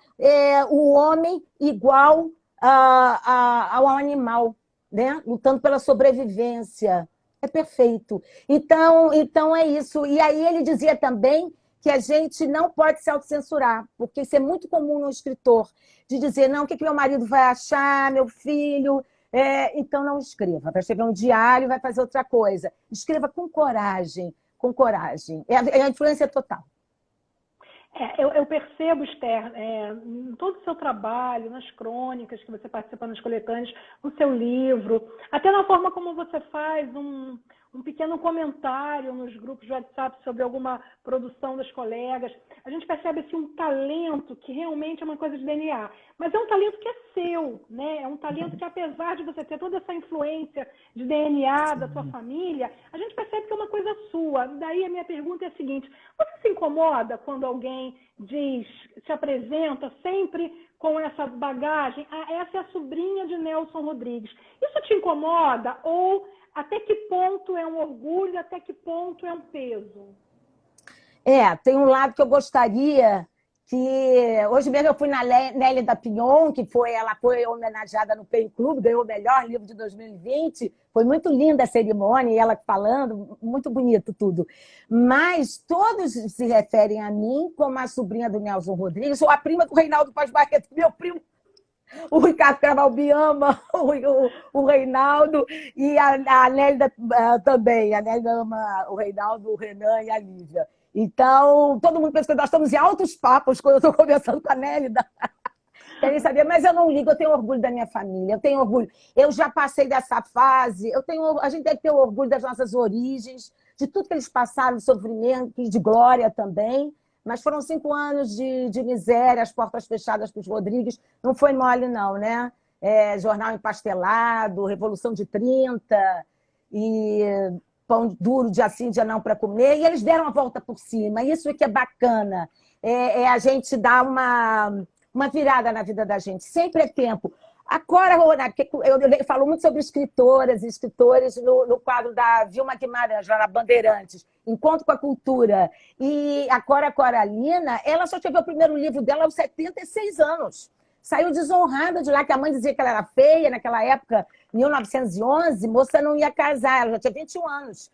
o homem igual ao animal, né? Lutando pela sobrevivência. É perfeito. Então é isso. E aí ele dizia também que a gente não pode se autocensurar, porque isso é muito comum no escritor, de dizer, não, o que meu marido vai achar, meu filho? Então não escreva. Vai escrever um diário, vai fazer outra coisa. Escreva com coragem, com coragem. A influência é total. Eu percebo, Esther, em todo o seu trabalho, nas crônicas que você participa nas coletâneas, no seu livro, até na forma como você faz um pequeno comentário nos grupos de WhatsApp sobre alguma produção das colegas. A gente percebe assim, um talento que realmente é uma coisa de DNA, mas é um talento que é seu, né? É um talento que, apesar de você ter toda essa influência de DNA da sua família, a gente percebe que é uma coisa sua. Daí a minha pergunta é a seguinte: você se incomoda quando alguém se apresenta sempre com essa bagagem? Essa é a sobrinha de Nelson Rodrigues. Isso te incomoda? Ou até que ponto é um orgulho, até que ponto é um peso? Tem um lado que eu gostaria que... Hoje mesmo eu fui na Nélida Pinhon, ela foi homenageada no Pen Clube, ganhou o melhor livro de 2020. Foi muito linda a cerimônia, e ela falando, muito bonito tudo. Mas todos se referem a mim como a sobrinha do Nelson Rodrigues, ou a prima do Reinaldo Paz Barreto, meu primo. O Ricardo Cravalbi ama o Reinaldo, e a Nélida também. A Nélida ama o Reinaldo, o Renan e a Lívia. Então, todo mundo pensa que nós estamos em altos papos quando eu estou conversando com a Nélida. Querem saber, mas eu não ligo, eu tenho orgulho da minha família, eu tenho orgulho. Eu já passei dessa fase, a gente deve ter orgulho das nossas origens, de tudo que eles passaram, de sofrimento e de glória também. Mas foram 5 anos de miséria, as portas fechadas para os Rodrigues. Não foi mole, não, né? Jornal empastelado, Revolução de 30, e pão duro, dia sim, dia não para comer. E eles deram a volta por cima. Isso é que é bacana. A gente dar uma virada na vida da gente. Sempre é tempo. Agora, eu falo muito sobre escritoras e escritores no quadro da Vilma Guimarães, lá na Bandeirantes, Encontro com a Cultura. E a Cora Coralina, ela só escreveu o primeiro livro dela aos 76 anos. Saiu desonrada de lá, que a mãe dizia que ela era feia, naquela época, 1911, moça não ia casar, ela já tinha 21 anos.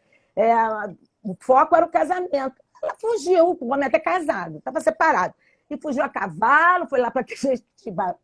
O foco era o casamento. Ela fugiu, o homem até casado, estava separado. E fugiu a cavalo, foi lá para Jequitibal.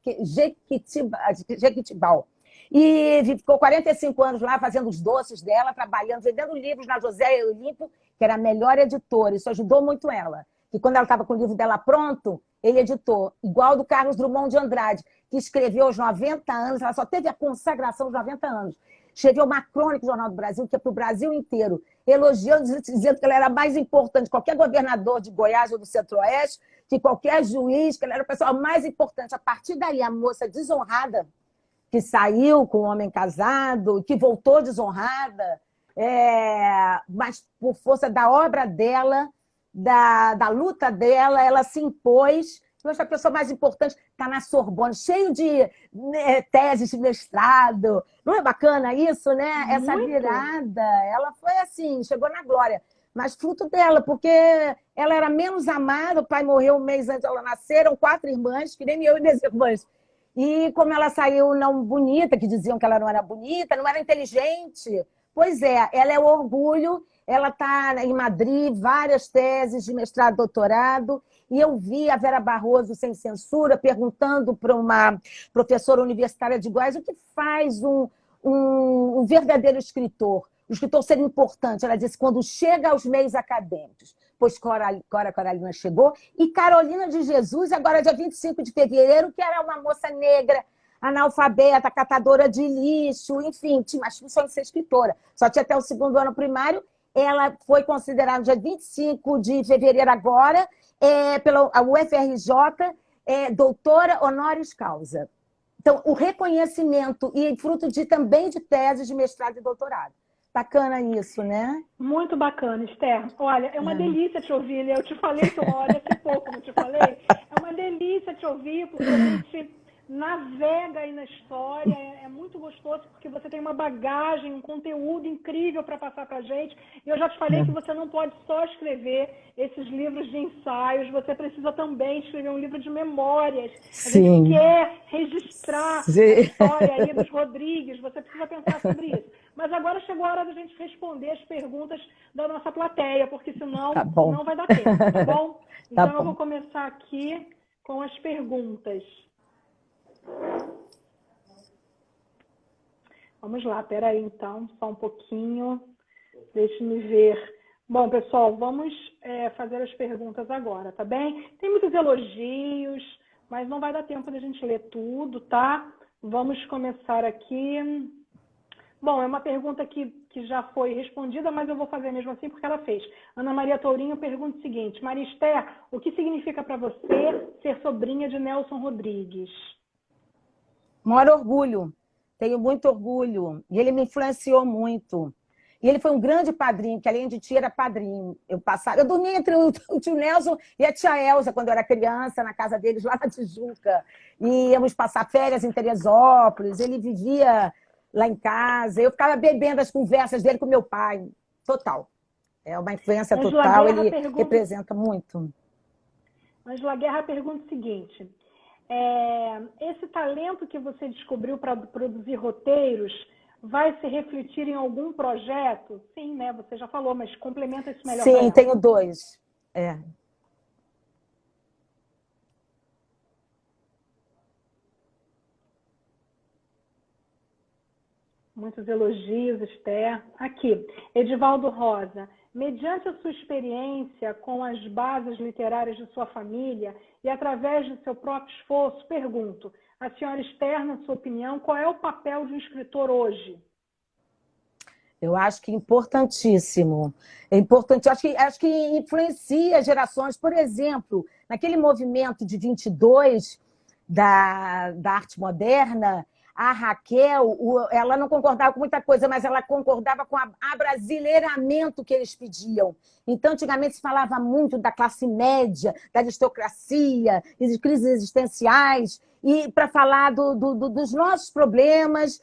E ficou 45 anos lá fazendo os doces dela, trabalhando, vendendo livros na José Olimpo, que era a melhor editora. Isso ajudou muito ela. E quando ela estava com o livro dela pronto, ele editou, igual do Carlos Drummond de Andrade, que escreveu aos 90 anos, ela só teve a consagração aos 90 anos. Escreveu uma crônica do Jornal do Brasil, que é para o Brasil inteiro, elogiando, dizendo que ela era mais importante que qualquer governador de Goiás ou do Centro-Oeste, que qualquer juiz, que ela era a pessoa mais importante. A partir daí, a moça desonrada, que saiu com um homem casado, que voltou desonrada, mas por força da obra dela, da luta dela, ela se impôs. Hoje a pessoa mais importante está na Sorbonne, cheio de teses de mestrado. Não é bacana isso, né? Muito. Essa virada, ela foi assim, chegou na glória. Mas fruto dela, porque ela era menos amada, o pai morreu um mês antes dela nascer, eram 4 irmãs, que nem eu e minhas irmãs. E como ela saiu não bonita, que diziam que ela não era bonita, não era inteligente. Pois é, ela é o orgulho, ela está em Madrid, várias teses de mestrado, doutorado, e eu vi a Vera Barroso, sem censura, perguntando para uma professora universitária de Goiás o que faz um verdadeiro escritor. O escritor ser importante, ela disse, quando chega aos meios acadêmicos. Pois Cora Coralina chegou, e Carolina de Jesus, agora dia 25 de fevereiro, que era uma moça negra, analfabeta, catadora de lixo, enfim, tinha mais função de ser escritora. Só tinha até o segundo ano primário. Ela foi considerada, dia 25 de fevereiro agora, pela UFRJ, doutora honoris causa. Então, o reconhecimento, e fruto também de teses de mestrado e doutorado. Bacana isso, né? Muito bacana, Esther. Olha, é uma delícia te ouvir. Eu te falei, olha, esse pouco, não te falei? É uma delícia te ouvir, porque a gente navega aí na história. É muito gostoso, porque você tem uma bagagem, um conteúdo incrível para passar para a gente. E eu já te falei que você não pode só escrever esses livros de ensaios, você precisa também escrever um livro de memórias. A gente quer registrar a história aí dos Rodrigues, você precisa pensar sobre isso. Mas agora chegou a hora da gente responder as perguntas da nossa plateia, porque senão não vai dar tempo, tá bom? Então eu vou começar aqui com as perguntas. Vamos lá, peraí então, só um pouquinho. Deixe-me ver. Bom, pessoal, vamos fazer as perguntas agora, tá bem? Tem muitos elogios, mas não vai dar tempo da gente ler tudo, tá? Vamos começar aqui. Bom, é uma pergunta que já foi respondida, mas eu vou fazer mesmo assim porque ela fez. Ana Maria Tourinho pergunta o seguinte: Maria Esther, o que significa para você ser sobrinha de Nelson Rodrigues? Maior orgulho. Tenho muito orgulho. E ele me influenciou muito. E ele foi um grande padrinho, que além de tia era padrinho. Eu dormia entre o tio Nelson e a tia Elza, quando eu era criança, na casa deles, lá na Tijuca. E íamos passar férias em Teresópolis. Ele vivia lá em casa. Eu ficava bebendo as conversas dele com meu pai. Total. É uma influência total. Ele representa muito. Angela Guerra pergunta o seguinte: esse talento que você descobriu para produzir roteiros vai se refletir em algum projeto? Sim, né? Você já falou, mas complementa isso melhor. Sim, tenho 2. Muitos elogios, Esther. Aqui, Edivaldo Rosa. Mediante a sua experiência com as bases literárias de sua família e através do seu próprio esforço, pergunto, a senhora Esther, na sua opinião, qual é o papel de um escritor hoje? Eu acho que importantíssimo. É importante. Acho que influencia gerações. Por exemplo, naquele movimento de 22 da arte moderna, a Raquel, ela não concordava com muita coisa, mas ela concordava com o abrasileiramento que eles pediam. Então, antigamente se falava muito da classe média, da aristocracia, de crises existenciais, e para falar dos nossos problemas,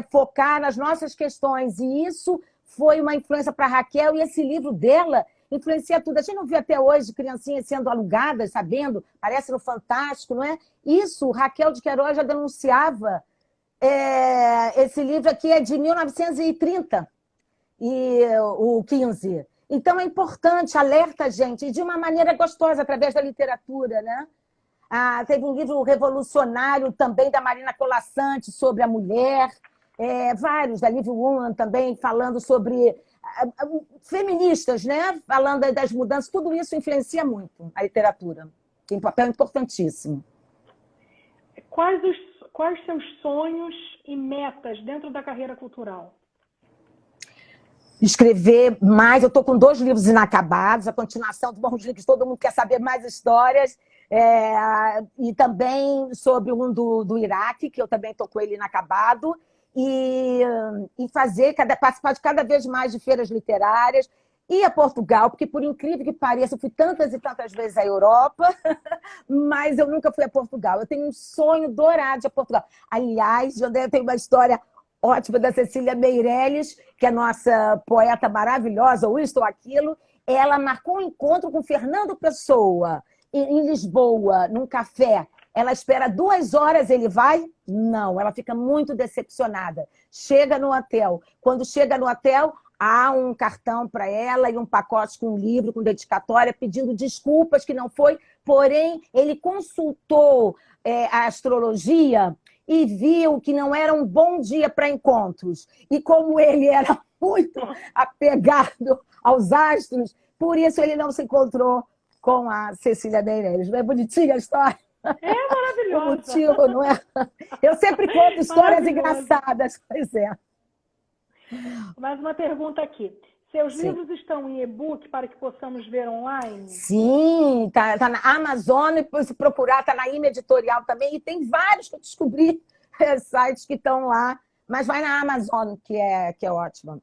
focar nas nossas questões. E isso foi uma influência para a Raquel, e esse livro dela influencia tudo. A gente não vê até hoje criancinhas sendo alugadas, sabendo, parece no Fantástico, não é? Isso, Raquel de Queiroz já denunciava. Esse livro aqui é de 1930, e o 15. Então é importante, alerta a gente, e de uma maneira gostosa, através da literatura, né? Teve um livro revolucionário também da Marina Colasanti sobre a mulher, vários, da Liv Ullmann também, falando sobre feministas, né? Falando das mudanças, tudo isso influencia muito a literatura. Tem um papel importantíssimo. Quais seus sonhos e metas dentro da carreira cultural? Escrever mais. Eu estou com 2 livros inacabados, a continuação do Bons Livros, todo mundo quer saber mais histórias. E também sobre um do Iraque, que eu também estou com ele inacabado. E participar de cada vez mais de feiras literárias. E a Portugal, porque, por incrível que pareça, eu fui tantas e tantas vezes à Europa, mas eu nunca fui a Portugal. Eu tenho um sonho dourado de ir a Portugal. Aliás, eu tenho uma história ótima da Cecília Meirelles, que é nossa poeta maravilhosa, ou isto ou aquilo. Ela marcou um encontro com Fernando Pessoa, em Lisboa, num café. ela espera 2 horas, ele vai? Não, ela fica muito decepcionada. Chega no hotel. Quando chega no hotel, há um cartão para ela e um pacote com um livro, com dedicatória, pedindo desculpas que não foi, porém, ele consultou a astrologia e viu que não era um bom dia para encontros. E como ele era muito apegado aos astros, por isso ele não se encontrou com a Cecília Meirelles. Não é bonitinha a história? É maravilhosa. O motivo, não é? Eu sempre conto histórias engraçadas. Pois é. Mais uma pergunta aqui. Seus Sim. livros estão em e-book para que possamos ver online? Sim, tá na Amazon, e se procurar, tá na Ima Editorial também, e tem vários que eu descobri, sites que estão lá, mas vai na Amazon, que é ótima.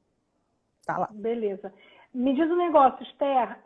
Tá lá. Beleza. Me diz um negócio, Esther,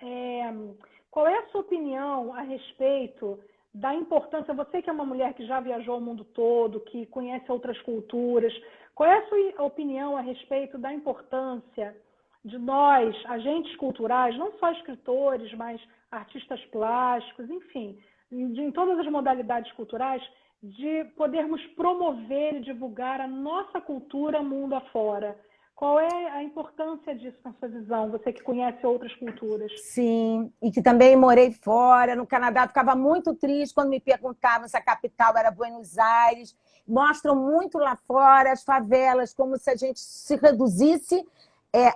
qual é a sua opinião a respeito da importância, você que é uma mulher que já viajou o mundo todo, que conhece outras culturas, qual é a sua opinião a respeito da importância de nós, agentes culturais, não só escritores, mas artistas plásticos, enfim, em todas as modalidades culturais, de podermos promover e divulgar a nossa cultura mundo afora? Qual é a importância disso na sua visão, você que conhece outras culturas? Sim, e que também morei fora, no Canadá, ficava muito triste quando me perguntavam se a capital era Buenos Aires. Mostram muito lá fora as favelas, como se a gente se reduzisse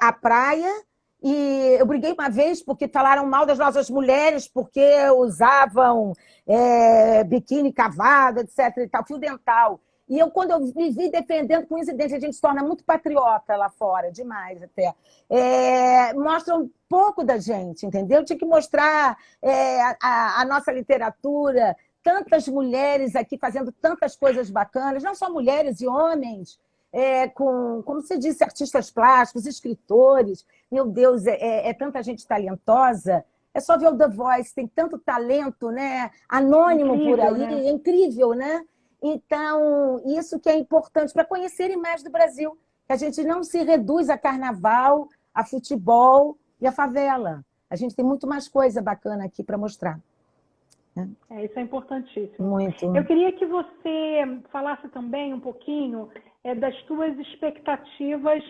à praia. E eu briguei uma vez porque falaram mal das nossas mulheres, porque usavam biquíni cavado, etc. e tal, fio dental. E quando eu me vi defendendo com incidente, a gente se torna muito patriota lá fora, demais até. Mostra um pouco da gente, entendeu? Tinha que mostrar a nossa literatura, tantas mulheres aqui fazendo tantas coisas bacanas, não só mulheres e homens, como você disse, artistas plásticos, escritores. Meu Deus, tanta gente talentosa. É só ver o The Voice, tem tanto talento, né? Anônimo Incrível, por aí, né? é incrível, né? Então, isso que é importante para conhecerem mais do Brasil, que a gente não se reduz a carnaval, a futebol e a favela. A gente tem muito mais coisa bacana aqui para mostrar. Isso é importantíssimo. Muito. Eu queria que você falasse também um pouquinho das suas expectativas,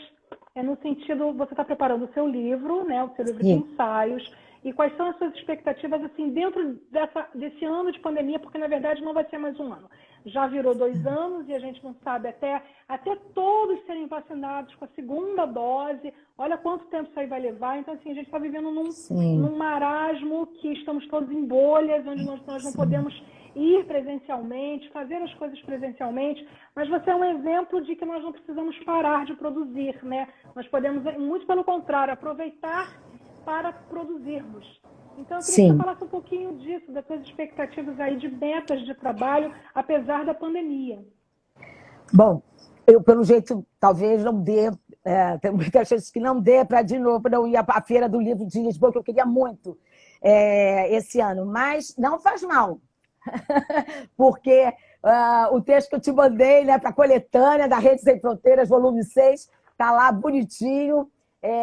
no sentido, você está preparando o seu livro, né, o seu livro de ensaios, e quais são as suas expectativas assim, dentro desse ano de pandemia, porque na verdade não vai ser mais um ano. Já virou 2 anos e a gente não sabe até todos serem vacinados com a segunda dose. Olha quanto tempo isso aí vai levar. Então, assim, a gente está vivendo num marasmo que estamos todos em bolhas, onde nós não podemos ir presencialmente, fazer as coisas presencialmente. Mas você é um exemplo de que nós não precisamos parar de produzir, né? Nós podemos, muito pelo contrário, aproveitar para produzirmos. Então, eu queria que você falasse um pouquinho disso, das suas expectativas aí de metas de trabalho, apesar da pandemia. Bom, eu, pelo jeito, talvez não dê, tem muitas chances que não dê para, de novo, não ir à Feira do Livro de Lisboa, que eu queria muito esse ano. Mas não faz mal, porque o texto que eu te mandei, né, para a coletânea da Rede Sem Fronteiras, volume 6, está lá bonitinho,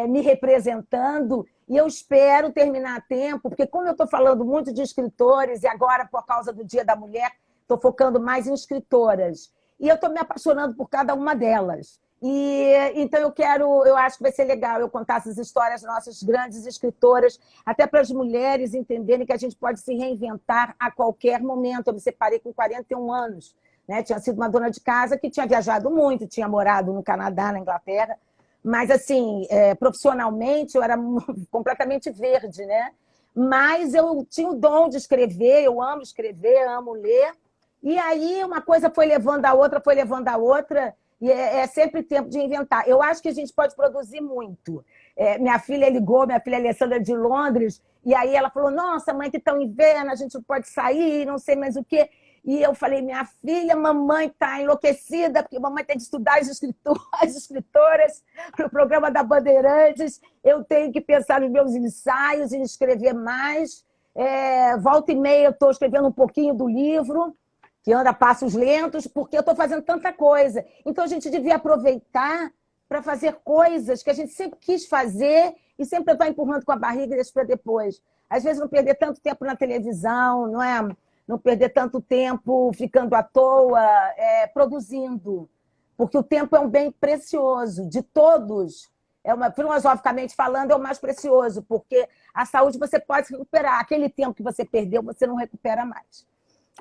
me representando. E eu espero terminar a tempo, porque como eu estou falando muito de escritores, e agora, por causa do Dia da Mulher, estou focando mais em escritoras. E eu estou me apaixonando por cada uma delas. Então eu acho que vai ser legal eu contar essas histórias das nossas grandes escritoras, até para as mulheres entenderem que a gente pode se reinventar a qualquer momento. Eu me separei com 41 anos, né? Tinha sido uma dona de casa que tinha viajado muito, tinha morado no Canadá, na Inglaterra, mas, assim, profissionalmente, eu era completamente verde, né? Mas eu tinha o dom de escrever, eu amo escrever, amo ler. E aí uma coisa foi levando a outra, e é sempre tempo de inventar. Eu acho que a gente pode produzir muito. Minha filha Alessandra de Londres, e aí ela falou, nossa, mãe, que tão inverno, a gente não pode sair, não sei mais o quê. E eu falei, minha filha, mamãe está enlouquecida, porque mamãe tem de estudar as escritoras para o programa da Bandeirantes. Eu tenho que pensar nos meus ensaios e escrever mais. Volta e meia eu estou escrevendo um pouquinho do livro, que anda a passos lentos, porque eu estou fazendo tanta coisa. Então, a gente devia aproveitar para fazer coisas que a gente sempre quis fazer e sempre vai empurrando com a barriga e deixa para depois. Às vezes, não perder tanto tempo na televisão, não é? não perder tanto tempo ficando à toa, produzindo. Porque o tempo é um bem precioso, de todos. Filosoficamente falando, é o mais precioso, porque a saúde você pode recuperar. Aquele tempo que você perdeu, você não recupera mais.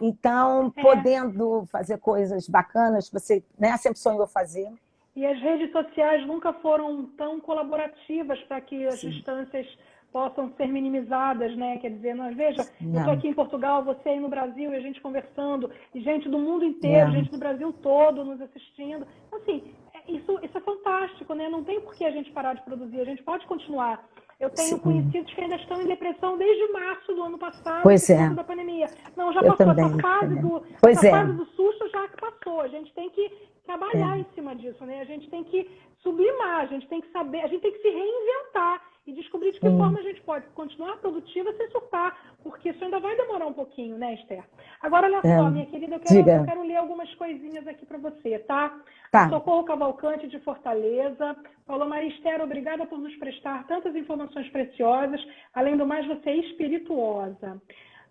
Então, podendo fazer coisas bacanas, você, né, sempre sonhou fazer. E as redes sociais nunca foram tão colaborativas para que as distâncias possam ser minimizadas, né? Quer dizer, veja, eu estou aqui em Portugal, você aí no Brasil, e a gente conversando, e gente do mundo inteiro, gente do Brasil todo nos assistindo. Assim, isso é fantástico, né? Não tem por que a gente parar de produzir, a gente pode continuar. Eu tenho conhecidos que ainda estão em depressão desde março do ano passado, por causa da pandemia. Não, já passou essa fase do susto, já que passou. A gente tem que trabalhar em cima disso, né? A gente tem que sublimar, a gente tem que saber, a gente tem que se reinventar e descobrir de que forma a gente pode continuar produtiva sem surtar, porque isso ainda vai demorar um pouquinho, né, Esther? Agora, olha só, minha querida, eu quero ler algumas coisinhas aqui para você, tá? Socorro Cavalcante, de Fortaleza, falou: Maria Esther, obrigada por nos prestar tantas informações preciosas, além do mais, você é espirituosa.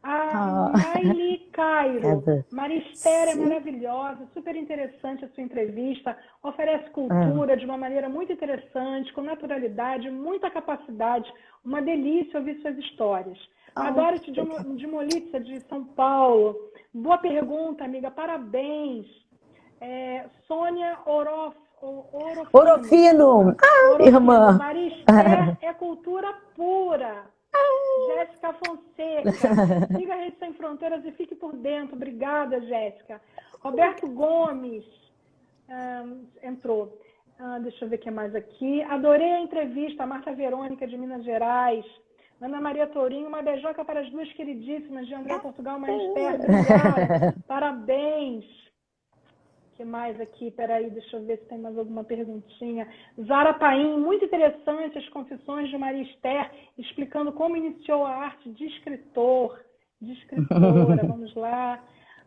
A Maile Cairo, Maria Esther é maravilhosa, super interessante a sua entrevista, oferece cultura de uma maneira muito interessante, com naturalidade, muita capacidade, uma delícia ouvir suas histórias. Adoro de Molitza, de São Paulo. Boa pergunta, amiga, parabéns. Sônia Orofino, irmã. Maria Esther é cultura pura. Jéssica Fonseca, siga a Rede Sem Fronteiras e fique por dentro. Obrigada, Jéssica. Roberto Gomes entrou. Deixa eu ver o que mais aqui. Adorei a entrevista. A Marta Verônica, de Minas Gerais. Ana Maria Tourinho, uma beijoca para as duas queridíssimas de André Portugal, Maria Esther. Obrigada. Parabéns. O que mais aqui? Peraí, deixa eu ver se tem mais alguma perguntinha. Zara Paim, muito interessante as confissões de Maria Esther, explicando como iniciou a arte de escritora. Vamos lá.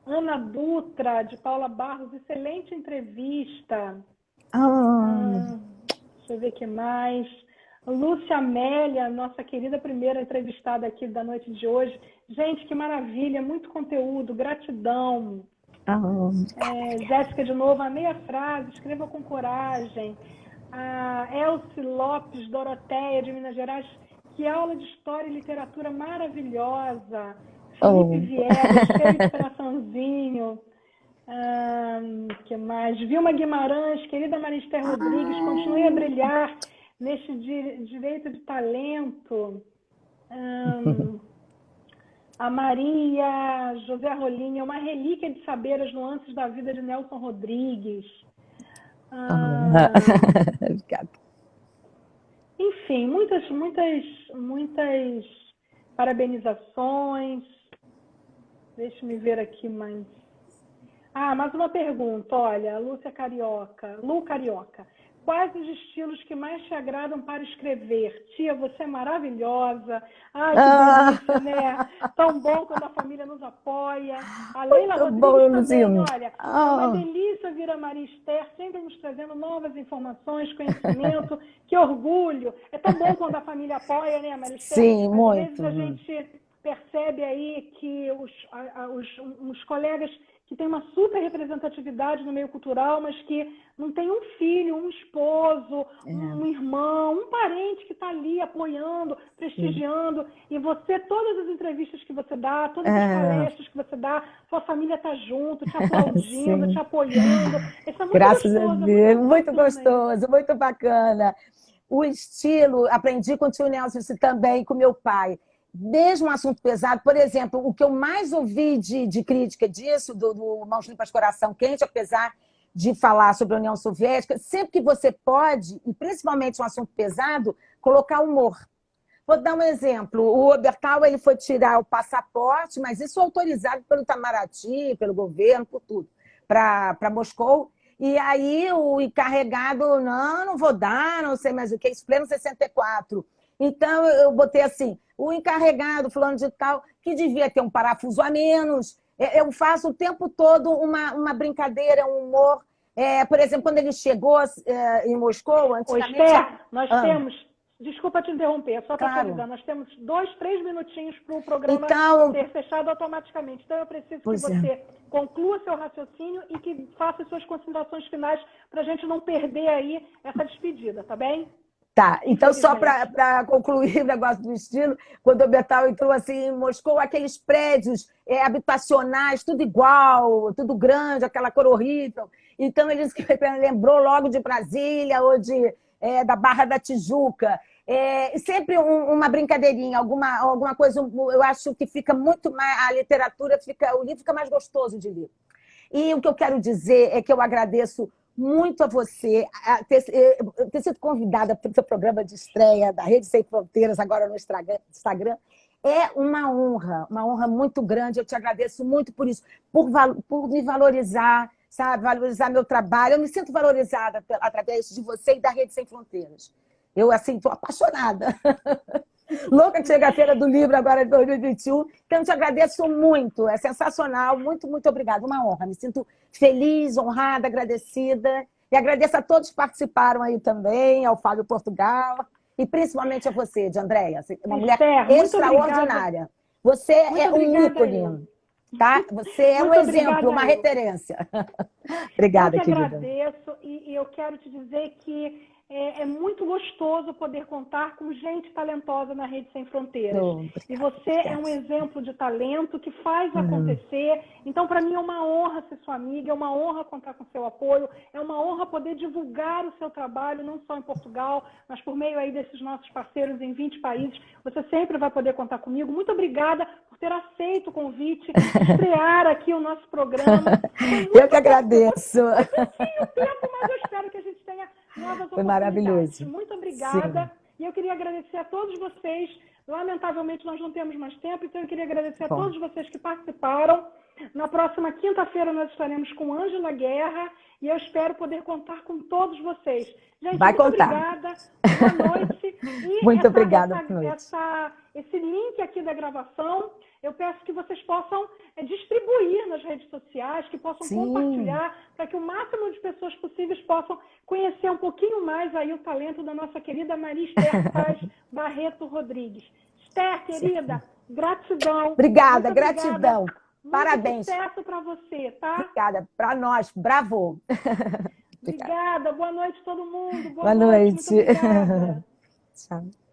Ana Dutra, de Paula Barros, excelente entrevista. Deixa eu ver o que mais. Lúcia Amélia, nossa querida primeira entrevistada aqui da noite de hoje. Gente, que maravilha, muito conteúdo, gratidão. Jéssica, de novo, amei a frase, escreva com coragem. A Elci Lopes, Doroteia, de Minas Gerais, que aula de história e literatura maravilhosa. Felipe Viegas, cheio de coraçãozinho. Que mais? Vilma Guimarães, querida Maria Esther Rodrigues, continue a brilhar neste direito de talento. A Maria José Rolinha, uma relíquia de saber as nuances da vida de Nelson Rodrigues. Enfim, muitas parabenizações. Deixa-me ver aqui mais. Mais uma pergunta. Olha, Lu Carioca. Quais os estilos que mais te agradam para escrever? Tia, você é maravilhosa. Que delícia, né? Tão bom quando a família nos apoia. A Leila Rodrigues também, olha, é uma delícia vir a Maria Esther, sempre nos trazendo novas informações, conhecimento. Que orgulho. É tão bom quando a família apoia, né, Maria Esther? Sim, às muito. vezes a gente percebe aí que os colegas que tem uma super representatividade no meio cultural, mas que não tem um filho, um esposo, um irmão, um parente que está ali apoiando, prestigiando. E você, todas as entrevistas que você dá, todas as palestras que você dá, sua família está junto, te aplaudindo, te apoiando. Isso é muito Graças gostoso, a Deus, muito gostoso, muito bacana. O estilo, aprendi com o tio Nelson também, com meu pai. Mesmo um assunto pesado, por exemplo, o que eu mais ouvi de crítica disso, do Mãos Limpas Coração Quente, apesar de falar sobre a União Soviética, sempre que você pode, e principalmente um assunto pesado, colocar humor. Vou dar um exemplo. O Obertal, ele foi tirar o passaporte, mas isso autorizado pelo Itamaraty, pelo governo, por tudo, para Moscou. E aí o encarregado, não vou dar, não sei mais o que, isso pleno 64. Então, eu botei assim, o encarregado, fulano de tal, que devia ter um parafuso a menos. Eu faço o tempo todo uma brincadeira, um humor. Por exemplo, quando ele chegou em Moscou, antigamente... Esther, nós temos Desculpa te interromper, só para Claro. atualizar. Nós temos 2, 3 minutinhos para o programa Então, ser fechado automaticamente. Então, eu preciso que pois é. você conclua seu raciocínio e que faça suas considerações finais para a gente não perder aí essa despedida, tá bem? Tá, então só Infelizmente. para concluir o negócio do estilo, quando o Bertal entrou assim em Moscou, aqueles prédios habitacionais, tudo igual, tudo grande, aquela cor horrível. Então ele disse que lembrou logo de Brasília ou da Barra da Tijuca. E sempre uma brincadeirinha, alguma coisa, eu acho que fica muito mais, a literatura fica, o livro fica mais gostoso de ler. E o que eu quero dizer é que eu agradeço muito a você ter sido convidada para o seu programa de estreia da Rede Sem Fronteiras, agora no Instagram. É uma honra muito grande. Eu te agradeço muito por isso, por me valorizar, sabe? Valorizar meu trabalho. Eu me sinto valorizada através de você e da Rede Sem Fronteiras. Eu, assim, estou apaixonada. Louca que chega a Feira do Livro agora de 2021. Então, eu te agradeço muito. É sensacional. Muito, muito obrigada. Uma honra. Me sinto feliz, honrada, agradecida. E agradeço a todos que participaram aí também, ao Fábio Portugal, e principalmente a você, de Andréia. Uma mulher extraordinária. Você é um ícone, tá? Você é um exemplo, uma referência. Obrigada, querida. Eu que agradeço e eu quero te dizer que é muito gostoso poder contar com gente talentosa na Rede Sem Fronteiras. E você é um exemplo de talento que faz acontecer. Então, para mim, é uma honra ser sua amiga, é uma honra contar com seu apoio, é uma honra poder divulgar o seu trabalho, não só em Portugal, mas por meio aí desses nossos parceiros em 20 países. Você sempre vai poder contar comigo. Muito obrigada por ter aceito o convite, estrear aqui o nosso programa. Eu que agradeço. Foi tempo, mas eu espero que a gente tenha novas Foi oportunidades. maravilhoso. Muito obrigada. Sim. E eu queria agradecer a todos vocês. Lamentavelmente, nós não temos mais tempo, então eu queria agradecer a todos vocês que participaram. Na próxima quinta-feira nós estaremos com Ângela Guerra e eu espero poder contar com todos vocês. Gente, vai muito contar. Obrigada. Boa noite. E muito obrigada. Esse link aqui da gravação, eu peço que vocês possam distribuir nas redes sociais, que possam compartilhar, para que o máximo de pessoas possíveis possam conhecer um pouquinho mais aí o talento da nossa querida Maria Esther Paz Barreto Rodrigues. Esther, querida, gratidão. Obrigada, gratidão. Parabéns. Muito sucesso para você, tá? Obrigada. Para nós. Bravo. Obrigada. Boa noite, todo mundo. Boa noite. Muito obrigada. Tchau.